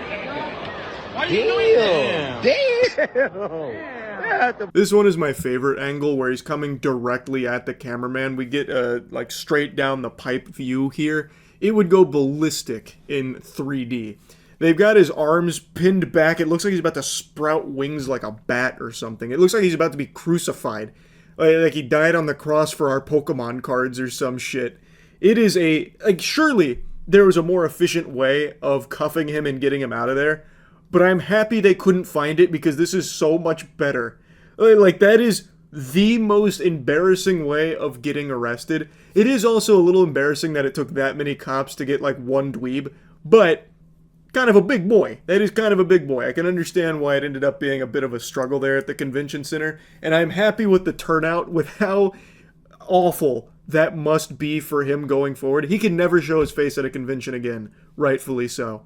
This one is my favorite angle where he's coming directly at the cameraman. We get like straight down the pipe view here. It would go ballistic in 3D. They've got his arms pinned back. It looks like he's about to sprout wings like a bat or something. It looks like he's about to be crucified. Like he died on the cross for our Pokemon cards or some shit. It is surely there was a more efficient way of cuffing him and getting him out of there, but I'm happy they couldn't find it because this is so much better. Like, that is the most embarrassing way of getting arrested. It is also a little embarrassing that it took that many cops to get, like, one dweeb, but kind of a big boy. That is kind of a big boy. I can understand why it ended up being a bit of a struggle there at the convention center, and I'm happy with the turnout, with how awful that must be for him going forward. He can never show his face at a convention again, rightfully so.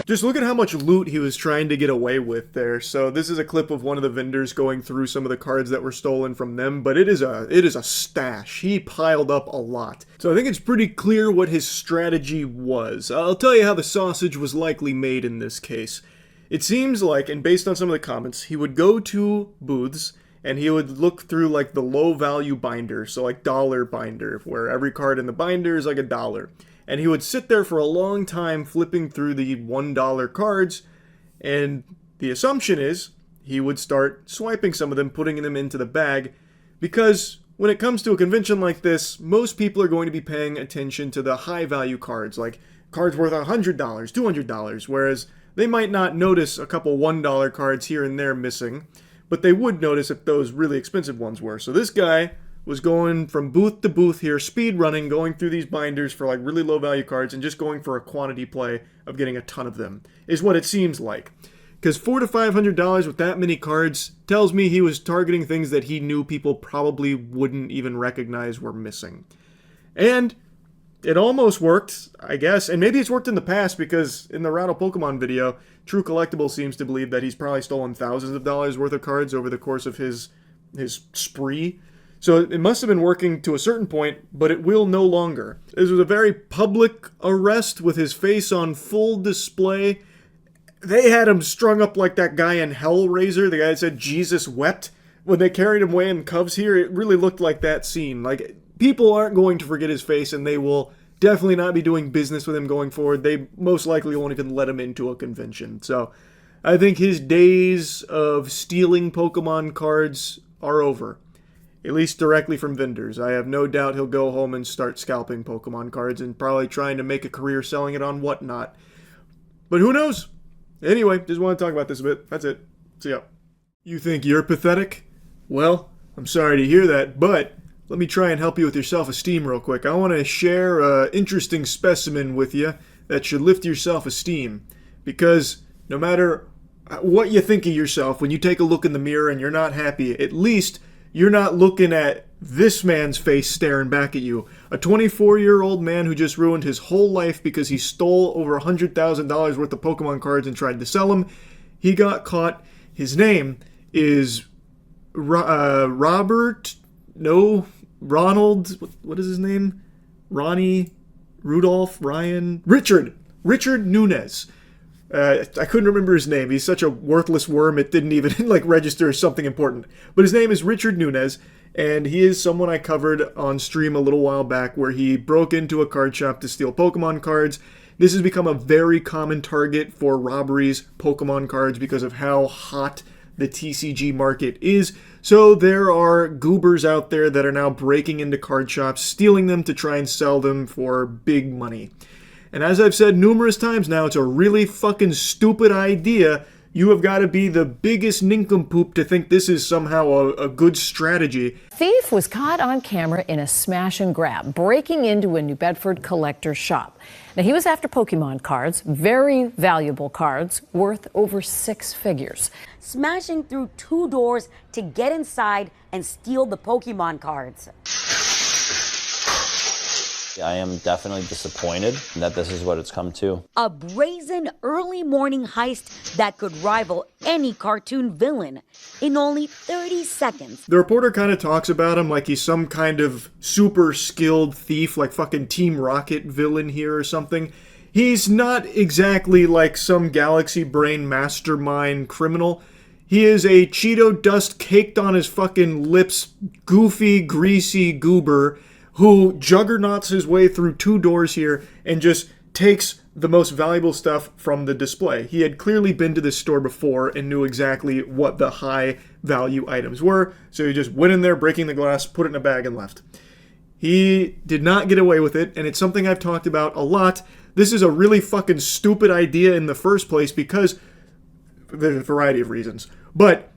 Just look at how much loot he was trying to get away with there. So this is a clip of one of the vendors going through some of the cards that were stolen from them, but it is a stash. He piled up a lot. So I think it's pretty clear what his strategy was. I'll tell you how the sausage was likely made in this case. It seems like, and based on some of the comments, he would go to booths and he would look through like the low value binder, so like dollar binder, where every card in the binder is like $1. And he would sit there for a long time flipping through the $1 cards, and the assumption is he would start swiping some of them, putting them into the bag, because when it comes to a convention like this, most people are going to be paying attention to the high value cards, like cards worth $100, $200, whereas they might not notice a couple $1 cards here and there missing, but they would notice if those really expensive ones were. So this guy was going from booth to booth here, speed running, going through these binders for like really low value cards and just going for a quantity play of getting a ton of them, is what it seems like. Because $400 to $500 with that many cards tells me he was targeting things that he knew people probably wouldn't even recognize were missing. And it almost worked, I guess, and maybe it's worked in the past, because in the Rattle Pokemon video, True Collectible seems to believe that he's probably stolen thousands of dollars worth of cards over the course of his spree. So it must have been working to a certain point, but it will no longer. This was a very public arrest with his face on full display. They had him strung up like that guy in Hellraiser, the guy that said Jesus wept. When they carried him away in cuffs here, it really looked like that scene. Like, people aren't going to forget his face, and they will definitely not be doing business with him going forward. They most likely won't even let him into a convention. So I think his days of stealing Pokemon cards are over. At least directly from vendors. I have no doubt he'll go home and start scalping Pokemon cards and probably trying to make a career selling it on whatnot. But who knows? Anyway, just want to talk about this a bit. That's it. See ya. You think you're pathetic? Well, I'm sorry to hear that, but let me try and help you with your self-esteem real quick. I want to share an interesting specimen with you that should lift your self-esteem. Because no matter what you think of yourself, when you take a look in the mirror and you're not happy, at least you're not looking at this man's face staring back at you. A 24-year-old man who just ruined his whole life because he stole over $100,000 worth of Pokemon cards and tried to sell them. He got caught. His name is Ronald, what is his name? Ronnie, Rudolph, Ryan, Richard Nunez. I couldn't remember his name. He's such a worthless worm, it didn't even register as something important. But his name is Richard Nunez, and he is someone I covered on stream a little while back where he broke into a card shop to steal Pokemon cards. This has become a very common target for robberies, Pokemon cards, because of how hot the TCG market is. So there are goobers out there that are now breaking into card shops, stealing them to try and sell them for big money. And as I've said numerous times now, it's a really fucking stupid idea. You have got to be the biggest nincompoop to think this is somehow a good strategy. Thief was caught on camera in a smash and grab, breaking into a New Bedford collector shop. Now, he was after Pokemon cards, very valuable cards, worth over 6 figures. Smashing through 2 doors to get inside and steal the Pokemon cards. I am definitely disappointed that this is what it's come to. A brazen early morning heist that could rival any cartoon villain in only 30 seconds. The reporter kind of talks about him like he's some kind of super skilled thief, like fucking Team Rocket villain here or something. He's not exactly like some galaxy brain mastermind criminal. He is a Cheeto dust caked on his fucking lips, goofy, greasy goober who juggernauts his way through 2 doors here and just takes the most valuable stuff from the display. He had clearly been to this store before and knew exactly what the high value items were, so he just went in there, breaking the glass, put it in a bag, and left. He did not get away with it, and it's something I've talked about a lot. This is a really fucking stupid idea in the first place because there's a variety of reasons. But,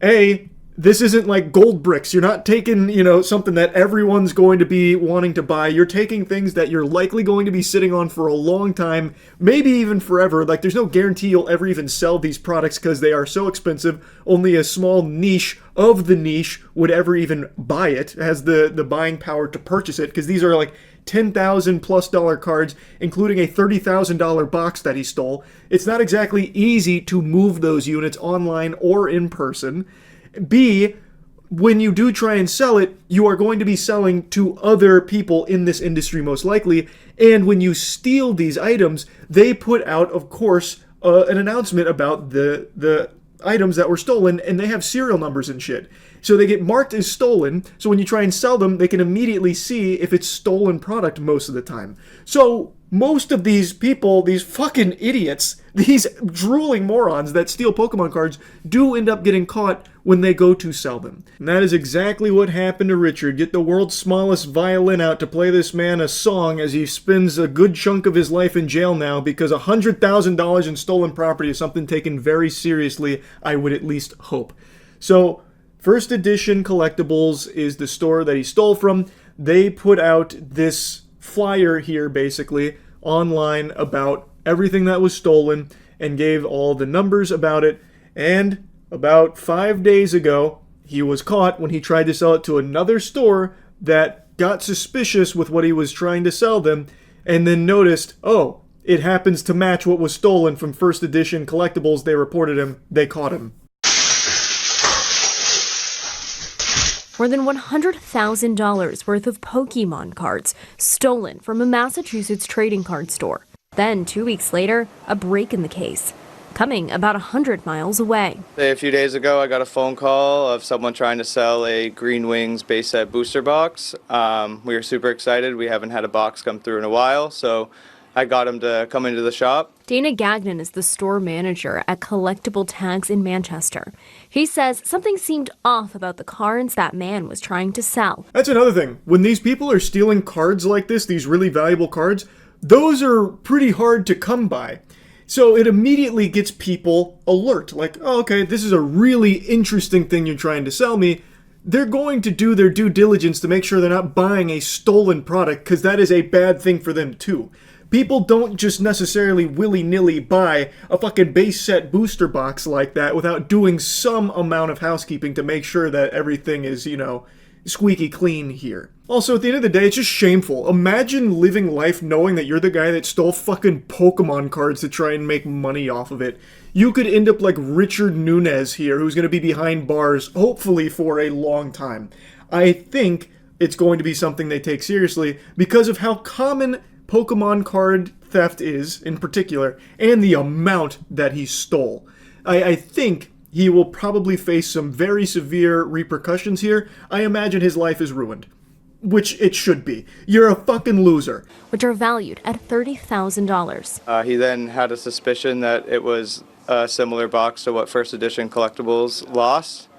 A, this isn't like gold bricks. You're not taking, something that everyone's going to be wanting to buy. You're taking things that you're likely going to be sitting on for a long time, maybe even forever. Like, there's no guarantee you'll ever even sell these products because they are so expensive. Only a small niche of the niche would ever even buy it, has the buying power to purchase it, because these are like $10,000+ cards, including a $30,000 box that he stole. It's not exactly easy to move those units online or in person. B, when you do try and sell it, you are going to be selling to other people in this industry most likely, and when you steal these items, they put out, of course, an announcement about the items that were stolen, and they have serial numbers and shit. So they get marked as stolen, so when you try and sell them, they can immediately see if it's stolen product most of the time. So most of these people, these fucking idiots, these drooling morons that steal Pokemon cards do end up getting caught when they go to sell them. And that is exactly what happened to Richard. Get the world's smallest violin out to play this man a song as he spends a good chunk of his life in jail now because $100,000 in stolen property is something taken very seriously, I would at least hope. So, First Edition Collectibles is the store that he stole from. They put out this flyer here, basically, online about everything that was stolen and gave all the numbers about it. And about 5 days ago, he was caught when he tried to sell it to another store that got suspicious with what he was trying to sell them and then noticed, oh, it happens to match what was stolen from First Edition Collectibles. They reported him. They caught him. More than $100,000 worth of Pokemon cards stolen from a Massachusetts trading card store. Then, 2 weeks later, a break in the case, coming about 100 miles away. A few days ago, I got a phone call of someone trying to sell a Green Wings base set booster box. We were super excited. We haven't had a box come through in a while, so I got him to come into the shop. Dana Gagnon is the store manager at Collectible Tags in Manchester. He says something seemed off about the cards that man was trying to sell. That's another thing. When these people are stealing cards like this, these really valuable cards, those are pretty hard to come by. So it immediately gets people alert. Like, oh, okay, this is a really interesting thing you're trying to sell me. They're going to do their due diligence to make sure they're not buying a stolen product, because that is a bad thing for them too. People don't just necessarily willy-nilly buy a fucking base set booster box like that without doing some amount of housekeeping to make sure that everything is, you know, squeaky clean here. Also, at the end of the day, it's just shameful. Imagine living life knowing that you're the guy that stole fucking Pokemon cards to try and make money off of it. You could end up like Richard Nunez here, who's going to be behind bars, hopefully for a long time. I think it's going to be something they take seriously because of how common Pokemon card theft is, in particular, and the amount that he stole. I think he will probably face some very severe repercussions here. I imagine his life is ruined. Which it should be. You're a fucking loser. Which are valued at $30,000. He then had a suspicion that it was a similar box to what First Edition Collectibles lost.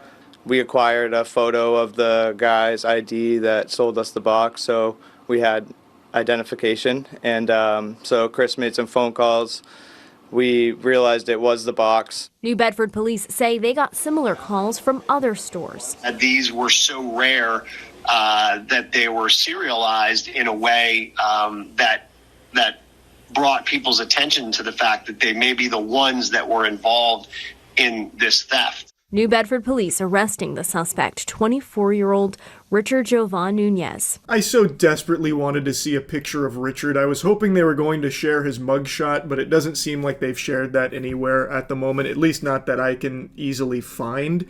We acquired a photo of the guy's ID that sold us the box, so we had identification. And so Chris made some phone calls. We realized it was the box. New Bedford police say they got similar calls from other stores. These were so rare that they were serialized in a way that brought people's attention to the fact that they may be the ones that were involved in this theft. New Bedford police arresting the suspect, 24-year-old Richard Jovan Nunez. I so desperately wanted to see a picture of Richard. I was hoping they were going to share his mugshot, but it doesn't seem like they've shared that anywhere at the moment, at least not that I can easily find.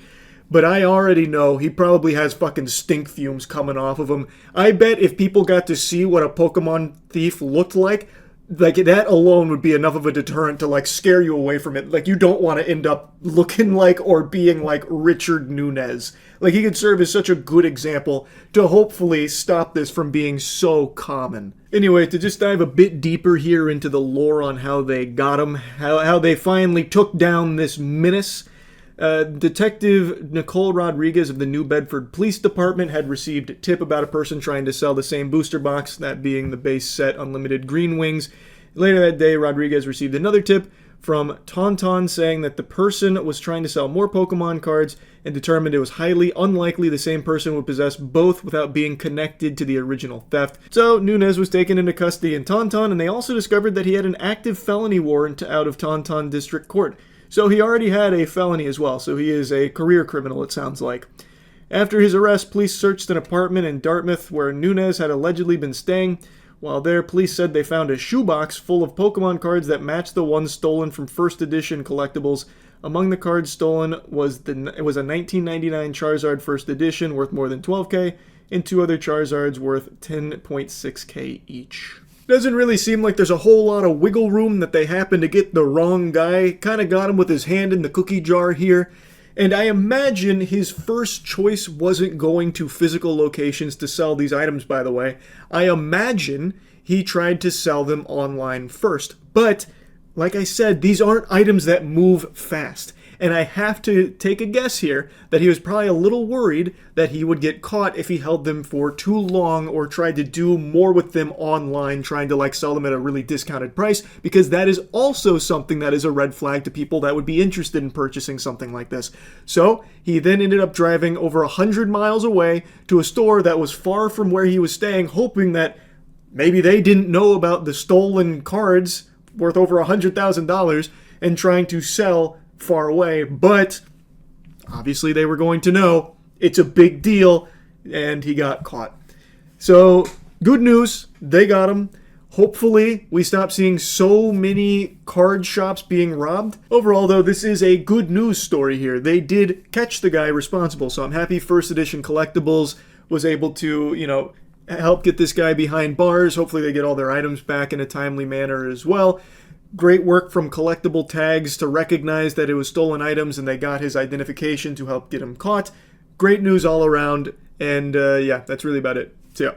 But I already know he probably has fucking stink fumes coming off of him. I bet if people got to see what a Pokemon thief looked like that alone would be enough of a deterrent to, like, scare you away from it. Like, you don't want to end up looking like or being like Richard Nunez. Like, he could serve as such a good example to hopefully stop this from being so common. Anyway, to just dive a bit deeper here into the lore on how they got him, how they finally took down this menace. Detective Nicole Rodriguez of the New Bedford Police Department had received a tip about a person trying to sell the same booster box, that being the base set Unlimited Green Wings. Later that day, Rodriguez received another tip from Tauntaun saying that the person was trying to sell more Pokemon cards and determined it was highly unlikely the same person would possess both without being connected to the original theft. So Nunez was taken into custody in Tauntaun, and they also discovered that he had an active felony warrant out of Tauntaun District Court. So he already had a felony as well, so he is a career criminal, it sounds like. After his arrest, police searched an apartment in Dartmouth where Nunez had allegedly been staying. While there, police said they found a shoebox full of Pokemon cards that matched the ones stolen from first edition collectibles. Among the cards stolen was a 1999 Charizard first edition worth more than $12K, and 2 other Charizards worth $10.6K each. Doesn't really seem like there's a whole lot of wiggle room that they happened to get the wrong guy. Kind of got him with his hand in the cookie jar here. And I imagine his first choice wasn't going to physical locations to sell these items, by the way. I imagine he tried to sell them online first. But, like I said, these aren't items that move fast. And I have to take a guess here that he was probably a little worried that he would get caught if he held them for too long or tried to do more with them online, trying to like sell them at a really discounted price, because that is also something that is a red flag to people that would be interested in purchasing something like this. So he then ended up driving over 100 miles away to a store that was far from where he was staying, hoping that maybe they didn't know about the stolen cards worth over $100,000 and trying to sell far away, but obviously they were going to know. It's a big deal, and he got caught. So, good news, they got him. Hopefully, we stop seeing so many card shops being robbed. Overall, though, this is a good news story here. They did catch the guy responsible, so I'm happy First Edition Collectibles was able to, help get this guy behind bars. Hopefully they get all their items back in a timely manner as well. Great work from Collectible Tags to recognize that it was stolen items, and they got his identification to help get him caught. Great news all around, and yeah, that's really about it. So yeah.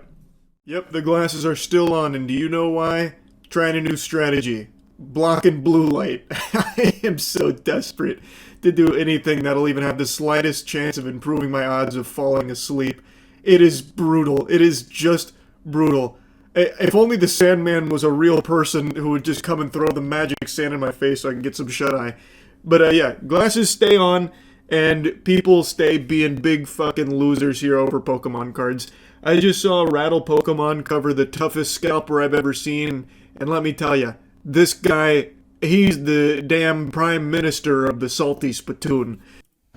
Yep, the glasses are still on, and do you know why? Trying a new strategy. Blocking blue light. I am so desperate to do anything that'll even have the slightest chance of improving my odds of falling asleep. It is brutal. It is just brutal. If only the Sandman was a real person who would just come and throw the magic sand in my face so I can get some shut-eye. But yeah, glasses stay on, and people stay being big fucking losers here over Pokemon cards. I just saw Rattle Pokemon cover the toughest scalper I've ever seen, and let me tell you, this guy, he's the damn prime minister of the salty spittoon.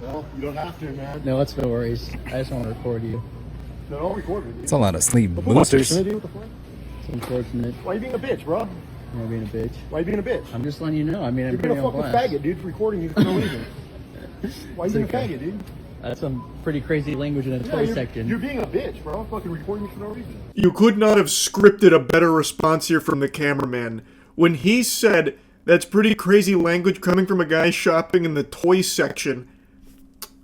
Well, you don't have to, man. No, it's no worries. I just want to record you. No, don't record me. It's a lot of sleep boosters. boosters. What the fuck? It's unfortunate. Why you being a bitch, bro? You're being a bitch. Why you being a bitch? I'm just letting you know. I mean, I'm You're being putting a on fucking blast. faggot, dude, for recording you for no reason. Why you being okay. a faggot, dude? That's some pretty crazy language in a toy section. You're being a bitch, bro. Fucking recording me for no reason. You could not have scripted a better response here from the cameraman. When he said, that's pretty crazy language coming from a guy shopping in the toy section,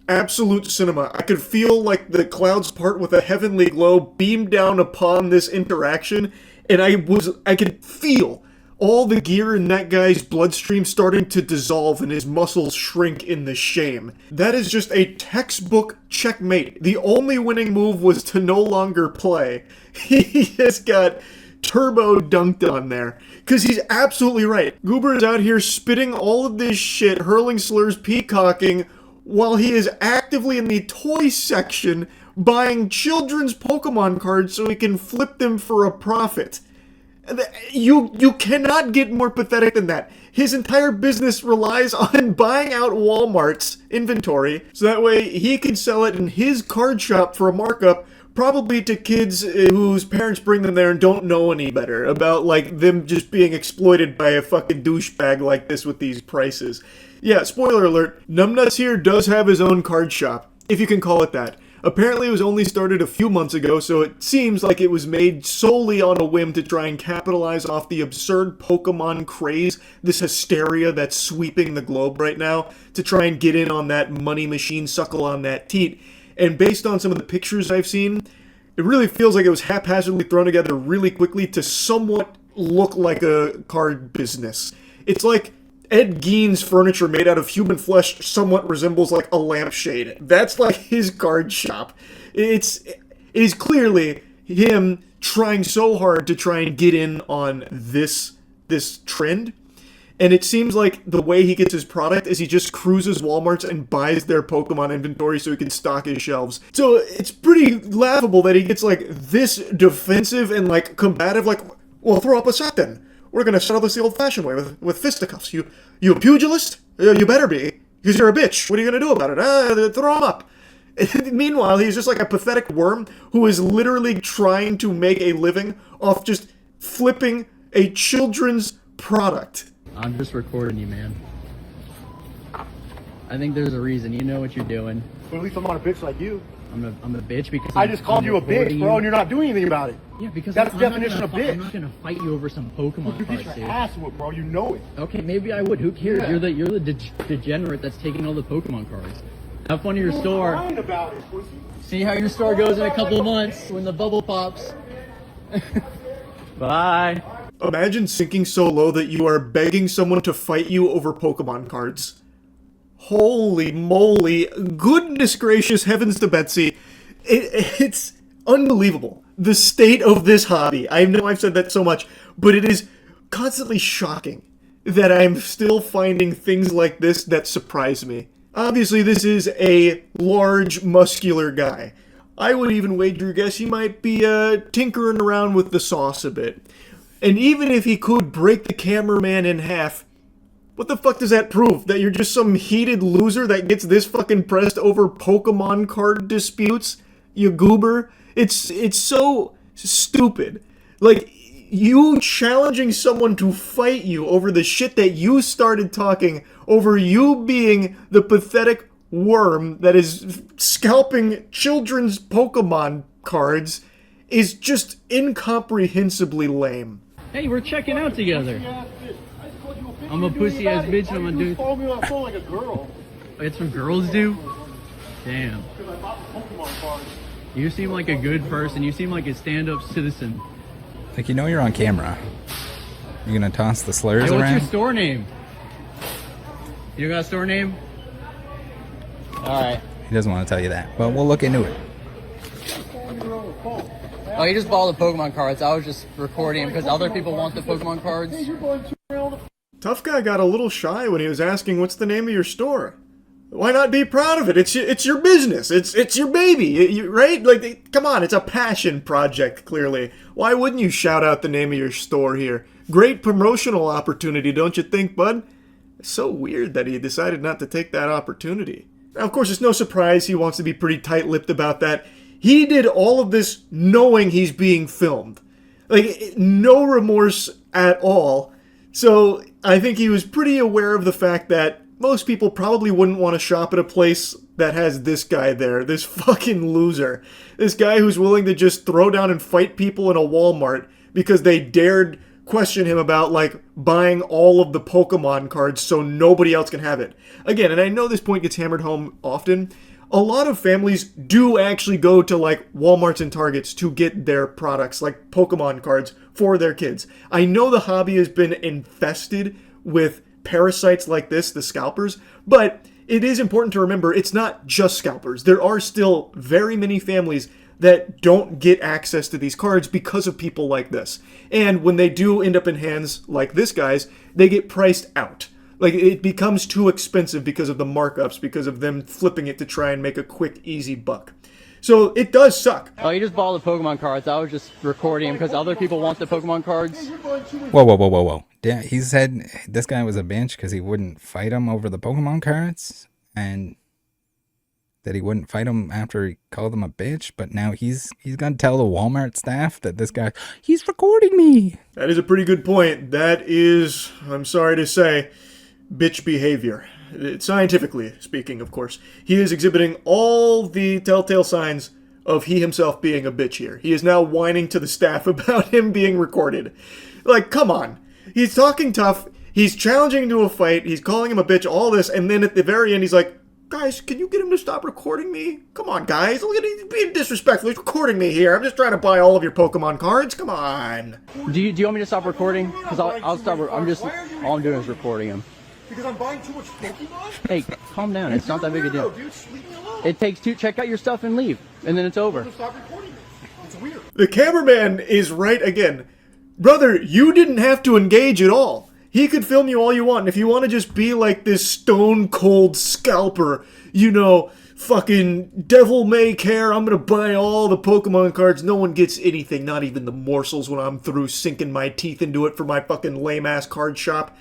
absolute cinema. I could feel like the clouds part with a heavenly glow beam down upon this interaction, and I could feel all the gear in that guy's bloodstream starting to dissolve and his muscles shrink in the shame. That is just a textbook checkmate. The only winning move was to no longer play. He just got turbo dunked on there. Because he's absolutely right. Goober is out here spitting all of this shit, hurling slurs, peacocking, while he is actively in the toy section buying children's Pokemon cards so he can flip them for a profit. You cannot get more pathetic than that. His entire business relies on buying out Walmart's inventory so that way he can sell it in his card shop for a markup, probably to kids whose parents bring them there and don't know any better about like them just being exploited by a fucking douchebag like this with these prices. Yeah, spoiler alert, Numbnuts here does have his own card shop, if you can call it that. Apparently it was only started a few months ago, so it seems like it was made solely on a whim to try and capitalize off the absurd Pokemon craze, this hysteria that's sweeping the globe right now, to try and get in on that money machine, suckle on that teat. And based on some of the pictures I've seen, it really feels like it was haphazardly thrown together really quickly to somewhat look like a card business. It's like Ed Gein's furniture made out of human flesh somewhat resembles like a lampshade. That's like his card shop. It is clearly him trying so hard to try and get in on this trend. And it seems like the way he gets his product is he just cruises Walmarts and buys their Pokemon inventory so he can stock his shelves. So it's pretty laughable that he gets like this defensive and like combative, like, well, throw up a set then. We're gonna settle this the old-fashioned way with fisticuffs. You a pugilist? You better be, because you're a bitch. What are you gonna do about it? Throw him up. Meanwhile, he's just like a pathetic worm who is literally trying to make a living off just flipping a children's product. I'm just recording you, man. I think there's a reason. You know what you're doing. But at least I'm not a bitch like you. I'm a bitch because I just called you a bitch, bro, and you're not doing anything about it. Yeah, because that's the I'm not definition of bitch. I'm not gonna fight you over some Pokemon You cards, get dude. your ass whooped, bro. You know it. Okay, maybe I would. Who cares? Yeah. You're the degenerate that's taking all the Pokemon cards. Have fun at your store. Lying about it, pussy. See how your store goes in a couple of months when the bubble pops. Bye. Imagine sinking so low that you are begging someone to fight you over Pokemon cards. Holy moly. Goodness gracious, heavens to Betsy. It's unbelievable. The state of this hobby. I know I've said that so much, but it is constantly shocking that I'm still finding things like this that surprise me. Obviously, this is a large, muscular guy. I would even wager guess he might be tinkering around with the sauce a bit. And even if he could break the cameraman in half, what the fuck does that prove? That you're just some heated loser that gets this fucking pressed over Pokemon card disputes? You goober? It's so stupid. Like, you challenging someone to fight you over the shit that you started talking, over you being the pathetic worm that is scalping children's Pokemon cards, is just incomprehensibly lame. Hey, we're checking out together. I'm a pussy ass bitch and I'm gonna do. Follow me on my phone like a girl. That's what girls do? Damn. Because I bought the Pokemon cards. You seem like a good person. You seem like a stand-up citizen. Like, you know you're on camera. You're gonna toss the slurs Hey, what's around? your store name? You got a store name? Alright. He doesn't want to tell you that, but we'll look into it. Oh, he just bought the Pokemon cards. I was just recording him because other people want the Pokemon cards. Tough Guy got a little shy when he was asking what's the name of your store. Why not be proud of it? It's your business. It's your baby, right? Like, come on, it's a passion project, clearly. Why wouldn't you shout out the name of your store here? Great promotional opportunity, don't you think, bud? It's so weird that he decided not to take that opportunity. Now, of course, it's no surprise he wants to be pretty tight-lipped about that. He did all of this knowing he's being filmed. Like, no remorse at all. So, I think he was pretty aware of the fact that most people probably wouldn't want to shop at a place that has this guy there, this fucking loser. This guy who's willing to just throw down and fight people in a Walmart because they dared question him about, like, buying all of the Pokemon cards so nobody else can have it. Again, and I know this point gets hammered home often, a lot of families do actually go to, like, Walmarts and Targets to get their products, like Pokemon cards, for their kids. I know the hobby has been infested with parasites like this, the scalpers, but it is important to remember it's not just scalpers. There are still very many families that don't get access to these cards because of people like this. And when they do end up in hands like this guy's, they get priced out. Like, it becomes too expensive because of the markups, because of them flipping it to try and make a quick, easy buck. So it does suck. Oh, he just bought the Pokemon cards. I was just recording him because other people want the Pokemon cards. Whoa. Yeah, he said this guy was a bitch because he wouldn't fight him over the Pokemon cards, and that he wouldn't fight him after he called him a bitch, but now he's gonna tell the Walmart staff that this guy, he's recording me. That is a pretty good point. That is, I'm sorry to say, bitch behavior. Scientifically speaking, of course. He is exhibiting all the telltale signs of he himself being a bitch here. He is now whining to the staff about him being recorded. Like, come on. He's talking tough, he's challenging to a fight, he's calling him a bitch, all this, and then at the very end he's like, guys, can you get him to stop recording me? Come on, guys, look at him being disrespectful, he's recording me here, I'm just trying to buy all of your Pokemon cards, come on. Do you want me to stop recording? Because I'll stop, all I'm doing is recording him. Because I'm buying too much Pokemon? Hey, calm down, it's not that big a deal. Dude, just leave me alone. It takes two, check out your stuff and leave, and then it's over. Stop recording me. It's weird. The cameraman is right again. Brother, you didn't have to engage at all. He could film you all you want, and if you want to just be like this stone-cold scalper, you know, fucking devil may care, I'm gonna buy all the Pokemon cards, no one gets anything, not even the morsels when I'm through sinking my teeth into it for my fucking lame-ass card shop,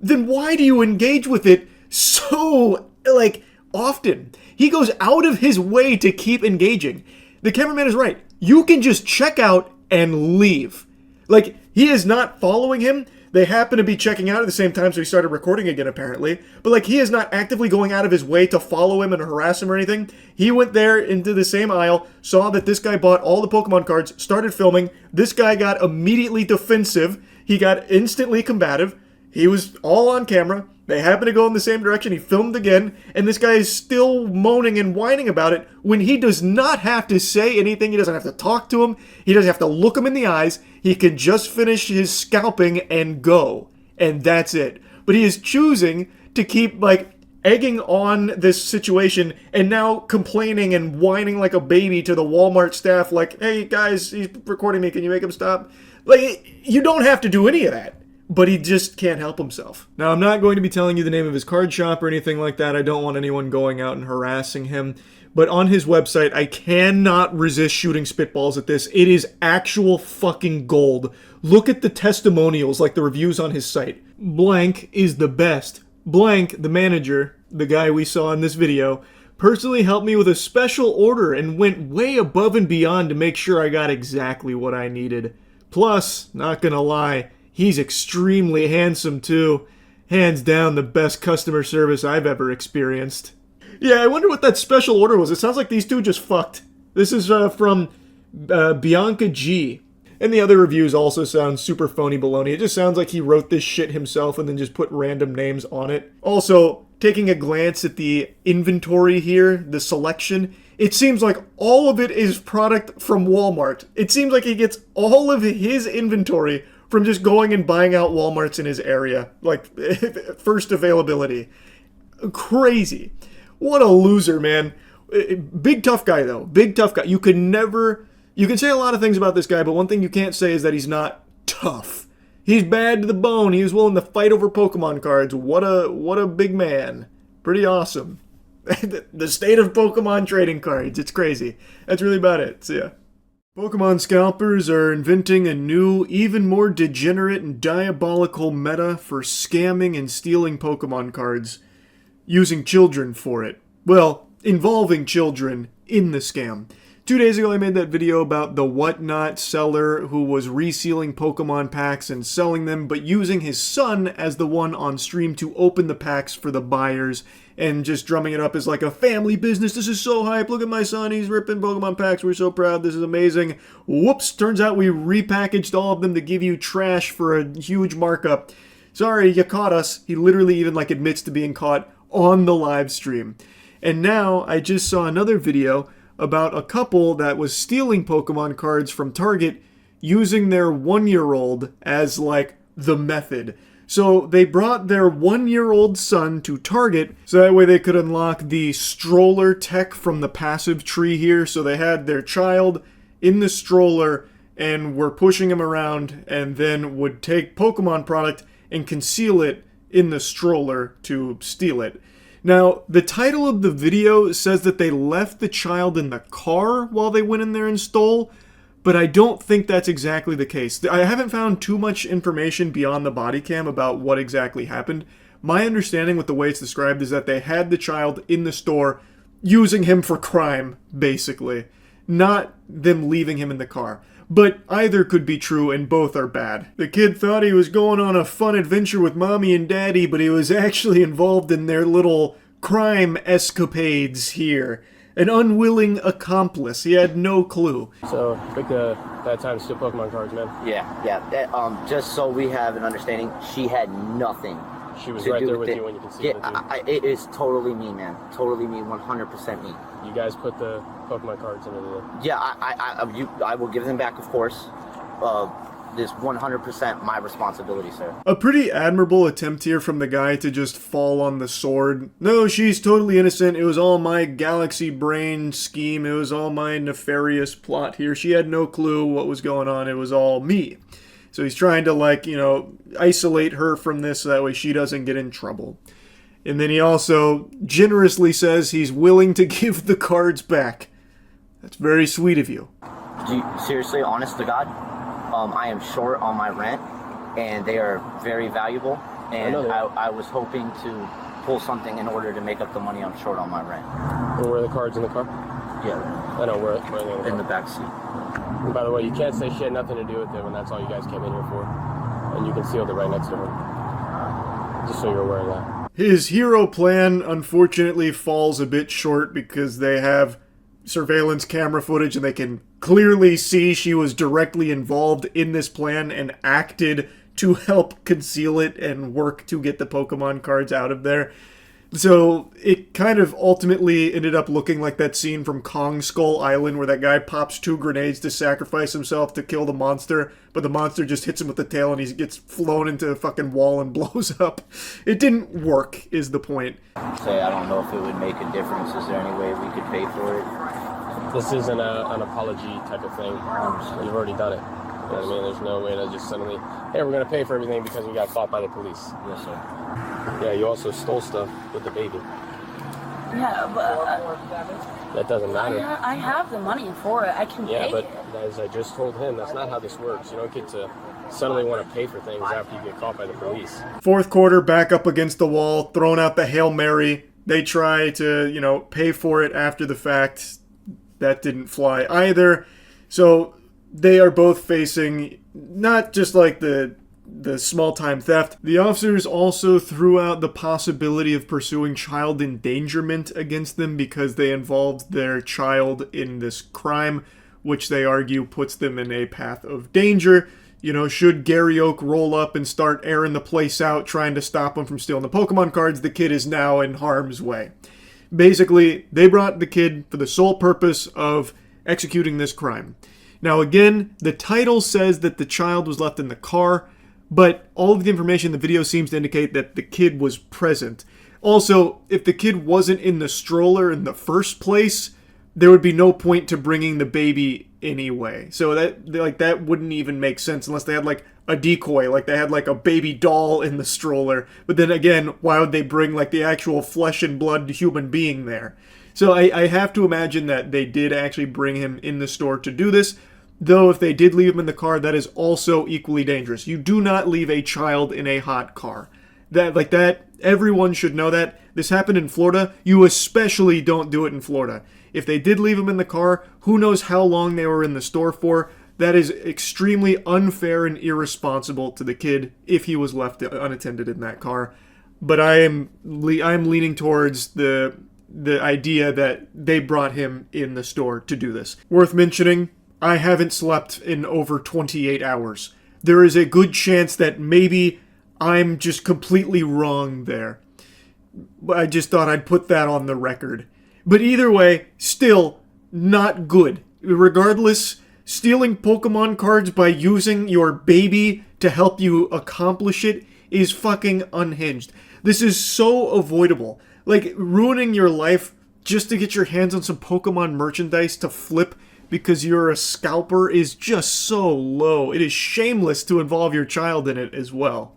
then why do you engage with it so, like, often? He goes out of his way to keep engaging. The cameraman is right. You can just check out and leave. Like, he is not following him. They happen to be checking out at the same time, so he started recording again, apparently. But, like, he is not actively going out of his way to follow him and harass him or anything. He went there into the same aisle, saw that this guy bought all the Pokemon cards, started filming. This guy got immediately defensive. He got instantly combative. He was all on camera. They happened to go in the same direction. He filmed again, and this guy is still moaning and whining about it when he does not have to say anything. He doesn't have to talk to him. He doesn't have to look him in the eyes. He can just finish his scalping and go, and that's it. But he is choosing to keep, like, egging on this situation and now complaining and whining like a baby to the Walmart staff, like, hey, guys, he's recording me. Can you make him stop? Like, you don't have to do any of that. But he just can't help himself. Now, I'm not going to be telling you the name of his card shop or anything like that. I don't want anyone going out and harassing him. But on his website, I cannot resist shooting spitballs at this. It is actual fucking gold. Look at the testimonials, like the reviews on his site. Blank is the best. Blank, the manager, the guy we saw in this video, personally helped me with a special order and went way above and beyond to make sure I got exactly what I needed. Plus, not gonna lie, he's extremely handsome too. Hands down the best customer service I've ever experienced. Yeah, I wonder what that special order was. It sounds like these two just fucked. This is from Bianca G. And the other reviews also sound super phony baloney. It just sounds like he wrote this shit himself and then just put random names on it. Also, taking a glance at the inventory here, the selection, it seems like all of it is product from Walmart. It seems like he gets all of his inventory from just going and buying out Walmarts in his area. Like, first availability. Crazy. What a loser, man. Big tough guy, though. Big tough guy. You can say a lot of things about this guy, but one thing you can't say is that he's not tough. He's bad to the bone. He was willing to fight over Pokemon cards. What a big man. Pretty awesome. The state of Pokemon trading cards. It's crazy. That's really about it. So, yeah. Pokemon scalpers are inventing a new, even more degenerate and diabolical meta for scamming and stealing Pokemon cards, using children for it. Well, involving children in the scam. 2 days ago I made that video about the whatnot seller who was resealing Pokemon packs and selling them, but using his son as the one on stream to open the packs for the buyers and just drumming it up as like a family business. This is so hype. Look at my son. He's ripping Pokemon packs. We're so proud. This is amazing. Whoops. Turns out we repackaged all of them to give you trash for a huge markup. Sorry, you caught us. He literally even like admits to being caught on the live stream. And now I just saw another video about a couple that was stealing Pokemon cards from Target using their 1-year-old as like the method. So they brought their 1-year-old son to Target so that way they could unlock the Stroller tech from the passive tree here. So they had their child in the stroller and were pushing him around and then would take Pokemon product and conceal it in the stroller to steal it. Now, the title of the video says that they left the child in the car while they went in there and stole, but I don't think that's exactly the case. I haven't found too much information beyond the body cam about what exactly happened. My understanding with the way it's described is that they had the child in the store using him for crime, basically, not them leaving him in the car. But either could be true and both are bad. The kid thought he was going on a fun adventure with mommy and daddy, but he was actually involved in their little crime escapades here. An unwilling accomplice. He had no clue. So, pick that time to steal Pokemon cards, man. Yeah. Just so we have an understanding, she had nothing. She was right there with you when you concealed it. It is totally me, man. Totally me, 100% me. You guys put the Pokemon cards into the... Yeah, I will give them back, of course. This 100% my responsibility, sir. A pretty admirable attempt here from the guy to just fall on the sword. No, she's totally innocent. It was all my galaxy brain scheme. It was all my nefarious plot here. She had no clue what was going on. It was all me. So he's trying to, like, isolate her from this so that way she doesn't get in trouble. And then he also generously says he's willing to give the cards back. That's very sweet of you. Seriously, honest to God, I am short on my rent, and they are very valuable. And I was hoping to pull something in order to make up the money I'm short on my rent. And were the cards in the car? Yeah. I know, we're In the back seat. And by the way, you can't say shit, nothing to do with it when that's all you guys came in here for. And you concealed it right next to him. Just so you're aware of that. His hero plan, unfortunately, falls a bit short because they have surveillance camera footage and they can clearly see she was directly involved in this plan and acted to help conceal it and work to get the Pokemon cards out of there. So it kind of ultimately ended up looking like that scene from Kong Skull Island where that guy pops 2 grenades to sacrifice himself to kill the monster, but the monster just hits him with the tail and he gets flown into a fucking wall and blows up. It didn't work, is the point. Say, I don't know if it would make a difference. Is there any way we could pay for it? This isn't an apology type of thing. You've already done it. You know what I mean? There's no way to just suddenly, hey, we're going to pay for everything because we got caught by the police. Yes, sir. Yeah, you also stole stuff with the baby. Yeah, but That doesn't matter. I have the money for it. I can Yeah, pay but it. as I just told him, that's not how this works. You don't get to suddenly want to pay for things after you get caught by the police. Fourth quarter, back up against the wall, throwing out the Hail Mary. They try to, pay for it after the fact. That didn't fly either. So they are both facing not just like the small-time theft. The officers also threw out the possibility of pursuing child endangerment against them because they involved their child in this crime, which they argue puts them in a path of danger. Should Gary Oak roll up and start airing the place out, trying to stop him from stealing the Pokemon cards, the kid is now in harm's way. Basically, they brought the kid for the sole purpose of executing this crime. Now again, the title says that the child was left in the car, but all of the information in the video seems to indicate that the kid was present. Also, if the kid wasn't in the stroller in the first place, there would be no point to bringing the baby anyway. So that wouldn't even make sense unless they had like a decoy, like they had like a baby doll in the stroller. But then again, why would they bring like the actual flesh and blood human being there? So I have to imagine that they did actually bring him in the store to do this. Though if they did leave him in the car, that is also equally dangerous. You do not leave a child in a hot car. That, everyone should know that. This happened in Florida. You especially don't do it in Florida. If they did leave him in the car, who knows how long they were in the store for. That is extremely unfair and irresponsible to the kid if he was left unattended in that car. But I'm leaning towards the idea that they brought him in the store to do this. Worth mentioning, I haven't slept in over 28 hours. There is a good chance that maybe I'm just completely wrong there. I just thought I'd put that on the record. But either way, still not good. Regardless, stealing Pokemon cards by using your baby to help you accomplish it is fucking unhinged. This is so avoidable. Like, ruining your life just to get your hands on some Pokemon merchandise to flip because you're a scalper is just so low. It is shameless to involve your child in it as well.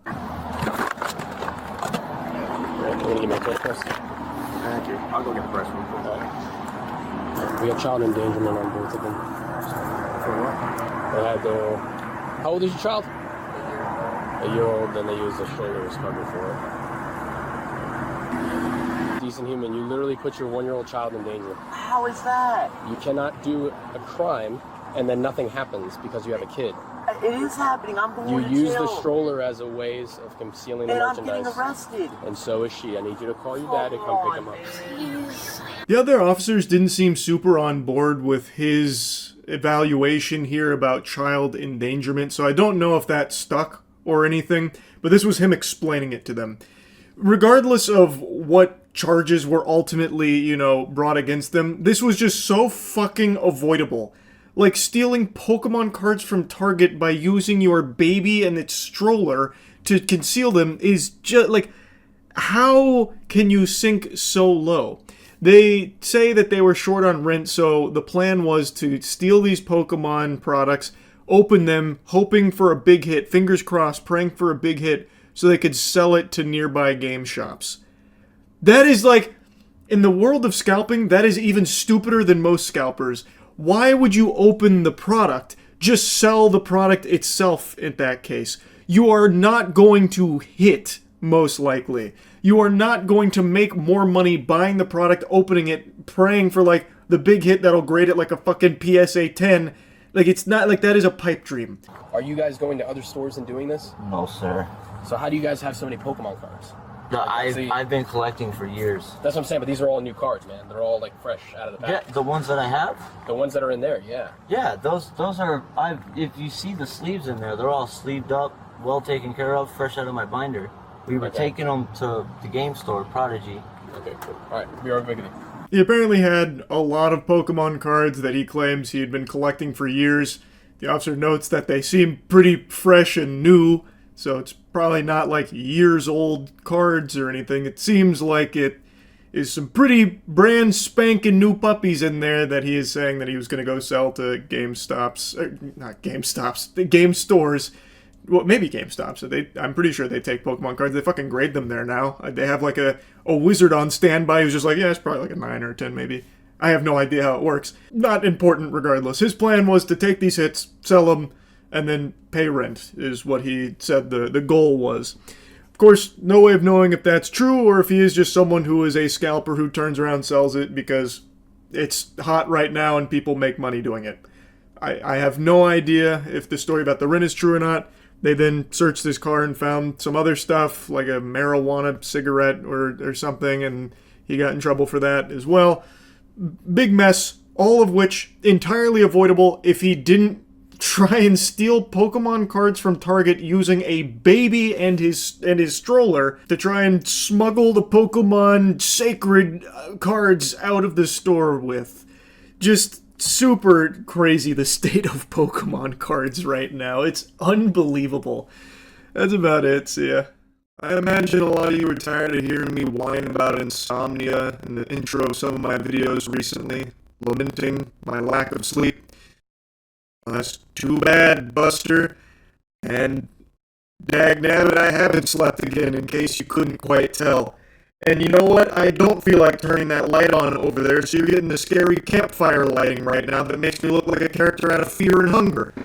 Give me a quick press. Thank you. I'll go get the press real quick. We got child endangerment on both of them. For what? They had how old is your child? A year-old, then they used the stroller as cover for it. Decent human, you literally put your 1-year-old child in danger. How is that? You cannot do a crime and then nothing happens because you have a kid. It is happening. I'm going You to use jail. the stroller as a ways of concealing the And I'm merchandise. getting arrested. And so is she. I need you to call your dad to come pick him up. Please. The other officers didn't seem super on board with his evaluation here about child endangerment, so I don't know if that stuck or anything, but this was him explaining it to them. Regardless of what charges were ultimately, brought against them, this was just so fucking avoidable. Like stealing Pokemon cards from Target by using your baby and its stroller to conceal them is just like, how can you sink so low? They say that they were short on rent, so the plan was to steal these Pokemon products, open them, hoping for a big hit, fingers crossed, praying for a big hit, so they could sell it to nearby game shops. That is like, in the world of scalping, that is even stupider than most scalpers. Why would you open the product? Just sell the product itself in that case. You are not going to hit, most likely. You are not going to make more money buying the product, opening it, praying for like the big hit that'll grade it like a fucking PSA 10. Like, it's not like that is a pipe dream. Are you guys going to other stores and doing this? No, sir. So how do you guys have so many Pokemon cards? No, I've been collecting for years. That's what I'm saying, but these are all new cards, man. They're all like fresh out of the pack. Yeah, the ones that I have? The ones that are in there, yeah. Yeah, those are, if you see the sleeves in there, they're all sleeved up, well taken care of, fresh out of my binder. We were taking them to the game store, Prodigy. Okay, cool. Alright, we are beginning. He apparently had a lot of Pokemon cards that he claims he had been collecting for years. The officer notes that they seem pretty fresh and new, so it's probably not like years old cards or anything. It seems like it is some pretty brand spanking new puppies in there that he is saying that he was going to go sell to not GameStops, game stores. Well, maybe GameStops. I'm pretty sure they take Pokemon cards. They fucking grade them there now. They have like a wizard on standby who's just like, yeah, it's probably like a 9 or a 10 maybe. I have no idea how it works. Not important regardless. His plan was to take these hits, sell them, and then pay rent, is what he said the goal was. Of course, no way of knowing if that's true or if he is just someone who is a scalper who turns around and sells it because it's hot right now and people make money doing it. I have no idea if the story about the rent is true or not. They then searched his car and found some other stuff, like a marijuana cigarette or something, and he got in trouble for that as well. Big mess, all of which entirely avoidable if he didn't try and steal Pokemon cards from Target using a baby and his stroller to try and smuggle the Pokemon sacred cards out of the store with. Just super crazy, the state of Pokemon cards right now. It's unbelievable. That's about it, so yeah. I imagine a lot of you are tired of hearing me whine about insomnia in the intro of some of my videos recently, lamenting my lack of sleep. Well, that's too bad, Buster. And dagnabbit, I haven't slept again, in case you couldn't quite tell. And you know what? I don't feel like turning that light on over there, so you're getting the scary campfire lighting right now that makes me look like a character out of Fear and Hunger.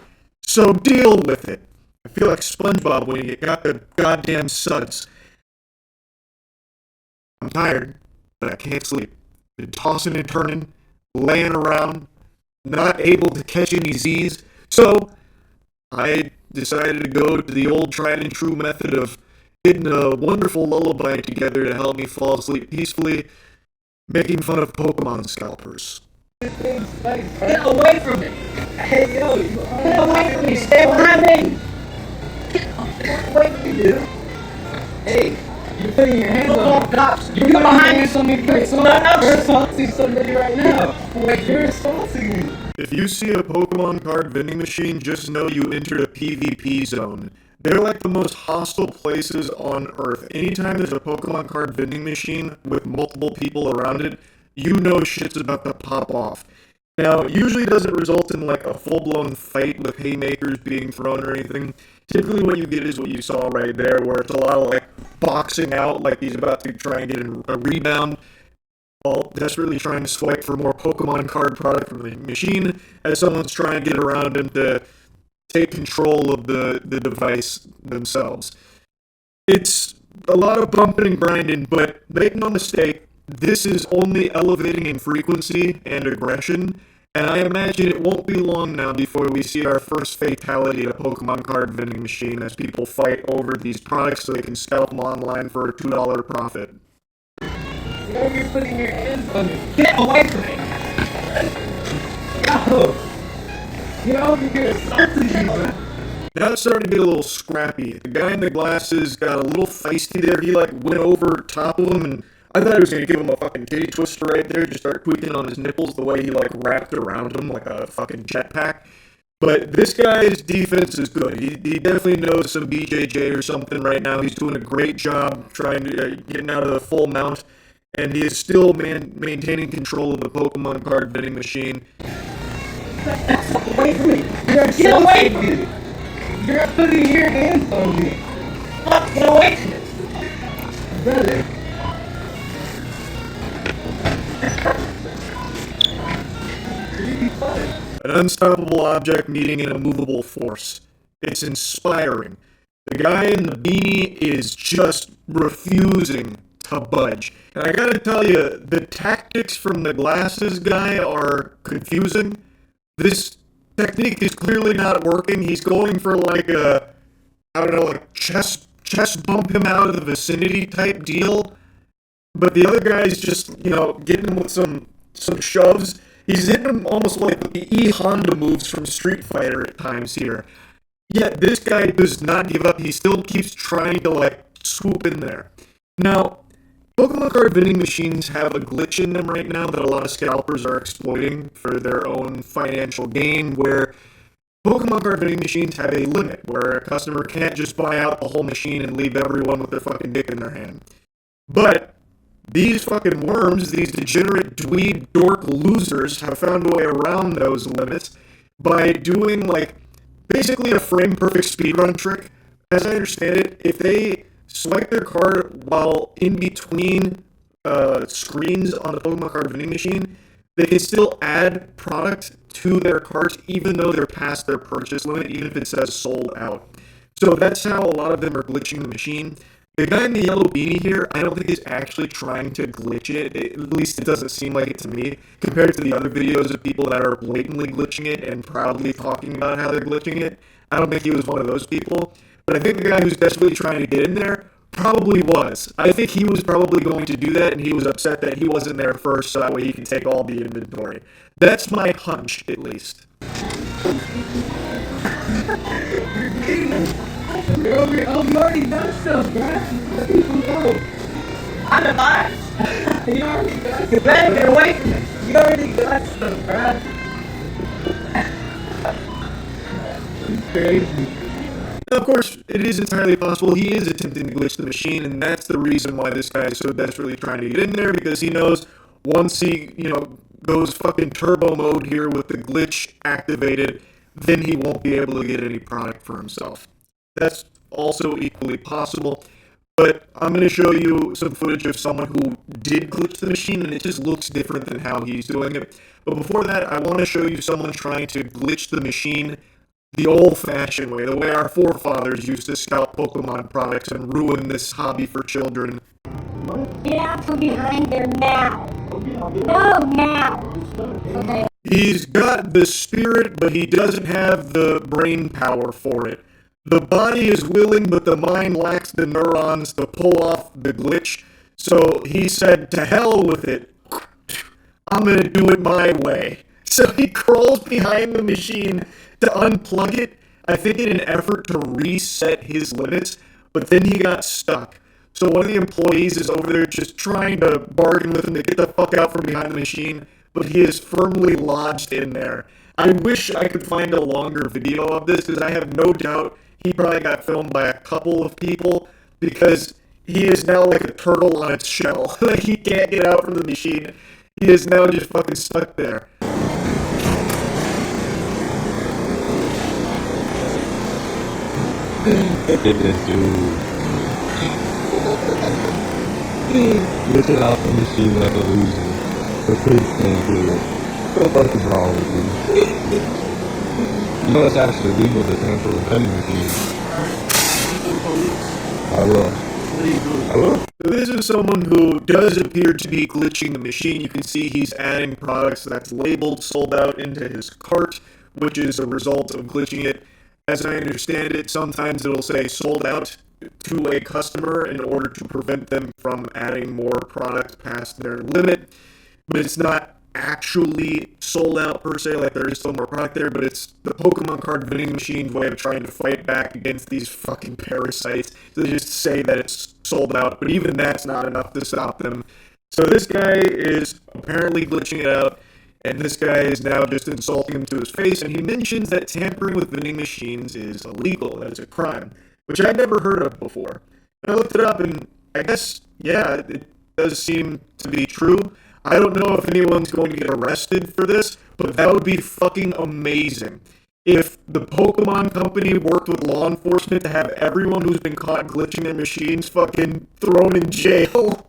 So deal with it. I feel like SpongeBob when he got the goddamn suds. I'm tired, but I can't sleep. Been tossing and turning, laying around, not able to catch any Z's, so I decided to go to the old tried and true method of getting a wonderful lullaby together to help me fall asleep peacefully, making fun of Pokemon scalpers. Get away from me! Hey, yo, get away from me! Stay behind me! Get away from me, dude! Hey, you're putting your hands on cops! You're behind me, somebody put someone else! You're assaulting somebody right now! Wait, you're assaulting me! If you see a Pokemon card vending machine, just know you entered a PvP zone. They're like the most hostile places on Earth. Anytime there's a Pokemon card vending machine with multiple people around it, you know shit's about to pop off. Now, it usually doesn't result in like a full-blown fight with haymakers being thrown or anything. Typically what you get is what you saw right there, where it's a lot of like boxing out, like he's about to try and get a rebound, while desperately trying to swipe for more Pokemon card product from the machine, as someone's trying to get around him to take control of the device themselves. It's a lot of bumping and grinding, but make no mistake, this is only elevating in frequency and aggression, and I imagine it won't be long now before we see our first fatality at a Pokemon card vending machine as people fight over these products so they can scalp them online for a $2 profit. You're putting your hands on me! Get away from me! Yo! Get over here, assaulting me, man! Now it's starting to get a little scrappy. The guy in the glasses got a little feisty there. He like went over top of him, and I thought he was going to give him a fucking titty twister right there, just start tweaking on his nipples the way he like wrapped around him like a fucking jetpack. But this guy's defense is good. He definitely knows some BJJ or something right now. He's doing a great job trying to getting out of the full mount, and he is still maintaining control of the Pokemon card vending machine. Get away from me! Get away from me! You're putting your hands on me! Fuck, get away from me! Brother. An unstoppable object meeting an immovable force. It's inspiring. The guy in the beanie is just refusing to budge. And I gotta tell you, the tactics from the glasses guy are confusing. This technique is clearly not working. He's going for like a, I don't know, like chest bump him out of the vicinity type deal. But the other guy's just, getting him with some shoves. He's hitting him almost like the E-Honda moves from Street Fighter at times here. Yet this guy does not give up. He still keeps trying to, swoop in there. Now, Pokemon card vending machines have a glitch in them right now that a lot of scalpers are exploiting for their own financial gain, where Pokemon card vending machines have a limit, where a customer can't just buy out the whole machine and leave everyone with their fucking dick in their hand. But these fucking worms, these degenerate dweeb dork losers, have found a way around those limits by doing, basically a frame-perfect speedrun trick. As I understand it, if they swipe their card while in between screens on the Pokemon card vending machine, they can still add product to their carts even though they're past their purchase limit, even if it says sold out. So that's how a lot of them are glitching the machine. The guy in the yellow beanie here, I don't think is actually trying to glitch it. At least it doesn't seem like it to me, compared to the other videos of people that are blatantly glitching it and proudly talking about how they're glitching it. I don't think he was one of those people. But I think the guy who's desperately trying to get in there probably was. I think he was probably going to do that, and he was upset that he wasn't there first, so that way he can take all the inventory. That's my hunch, at least. You already done stuff, bruh. Let people go. I'm alive. You already got stuff. Get away from me. You already got stuff, bruh. It's crazy. Now, of course, it is entirely possible he is attempting to glitch the machine, and that's the reason why this guy is so desperately trying to get in there, because he knows once he, goes fucking turbo mode here with the glitch activated, then he won't be able to get any product for himself. That's also equally possible, but I'm going to show you some footage of someone who did glitch the machine, and it just looks different than how he's doing it. But before that, I want to show you someone trying to glitch the machine the old-fashioned way, the way our forefathers used to scalp Pokemon products and ruin this hobby for children. Get out from behind there now. No, now. Okay. He's got the spirit, but he doesn't have the brain power for it. The body is willing, but the mind lacks the neurons to pull off the glitch. So he said, to hell with it. I'm going to do it my way. So he crawls behind the machine to unplug it, I think in an effort to reset his limits, but then he got stuck. So one of the employees is over there just trying to bargain with him to get the fuck out from behind the machine, but he is firmly lodged in there. I wish I could find a longer video of this, because I have no doubt he probably got filmed by a couple of people, because he is now like a turtle on its shell. Like, he can't get out from the machine. He is now just fucking stuck there. Look at this dude. Look at out the machine like a loser. The kids can't do it. What the fuck is wrong with you? You know it's actually legal to tamper with vending machines. I will. So this is someone who does appear to be glitching the machine. You can see he's adding products that's labeled sold out into his cart, which is a result of glitching it. As I understand it, sometimes it'll say sold out to a customer in order to prevent them from adding more product past their limit, but it's not actually sold out per se, like there is still more product there, but it's the Pokemon card vending machine's way of trying to fight back against these fucking parasites. So they just say that it's sold out, but even that's not enough to stop them. So this guy is apparently glitching it out, and this guy is now just insulting him to his face, and he mentions that tampering with vending machines is illegal, that it's a crime, which I'd never heard of before. And I looked it up, and I guess, yeah, it does seem to be true. I don't know if anyone's going to get arrested for this, but that would be fucking amazing. If the Pokemon Company worked with law enforcement to have everyone who's been caught glitching their machines fucking thrown in jail.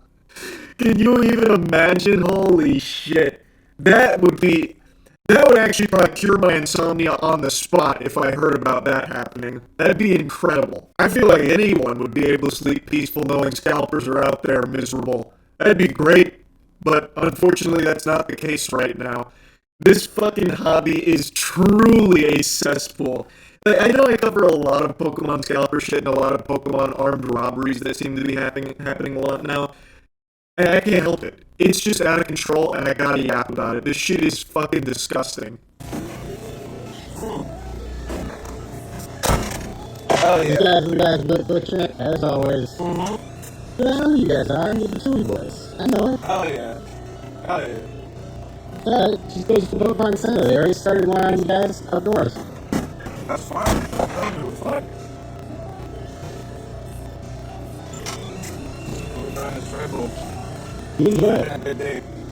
Can you even imagine? Holy shit. That would be That would actually probably cure my insomnia on the spot if I heard about that happening. That'd be incredible. I feel like anyone would be able to sleep peaceful knowing scalpers are out there miserable. That'd be great, but unfortunately that's not the case right now. This fucking hobby is truly a cesspool. Like, I know I cover a lot of Pokemon Scalper shit and a lot of Pokemon armed robberies that seem to be happening a lot now. And I can't help it. It's just out of control, and I gotta yap about it. This shit is fucking disgusting. Oh, yeah. You guys butcher as always. Yeah, I know you guys are. You're the Chewy boys. I know it. Oh, yeah. Oh, yeah. Yeah, just goes to the Pokemon Center. They already started one on you guys outdoors. That's fine. That'll do it fine.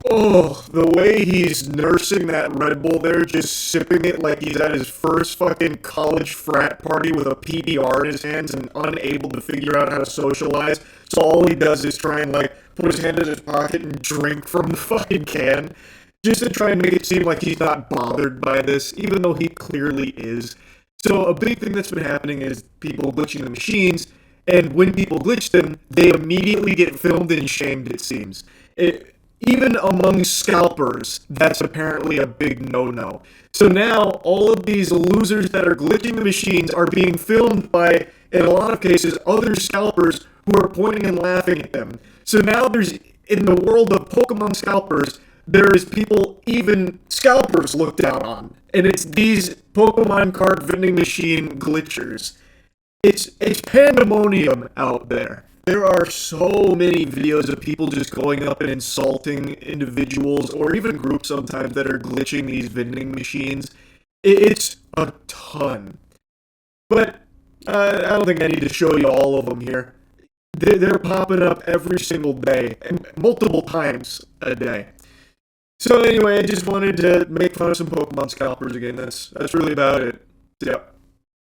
Oh, the way he's nursing that Red Bull there, just sipping it like he's at his first fucking college frat party with a PBR in his hands and unable to figure out how to socialize. So all he does is try and, like, put his hand in his pocket and drink from the fucking can. Just to try and make it seem like he's not bothered by this, even though he clearly is. So a big thing that's been happening is people glitching the machines, and when people glitch them, they immediately get filmed and shamed, it seems. Even among scalpers, that's apparently a big no-no. So now, all of these losers that are glitching the machines are being filmed by, in a lot of cases, other scalpers who are pointing and laughing at them. So now there's, in the world of Pokemon scalpers, there is people even scalpers look down on. And it's these Pokemon card vending machine glitchers. It's pandemonium out there. There are so many videos of people just going up and insulting individuals or even groups sometimes that are glitching these vending machines. It's a ton. But I don't think I need to show you all of them here. They're popping up every single day, and multiple times a day. So anyway, I just wanted to make fun of some Pokemon scalpers again. That's really about it. Yep.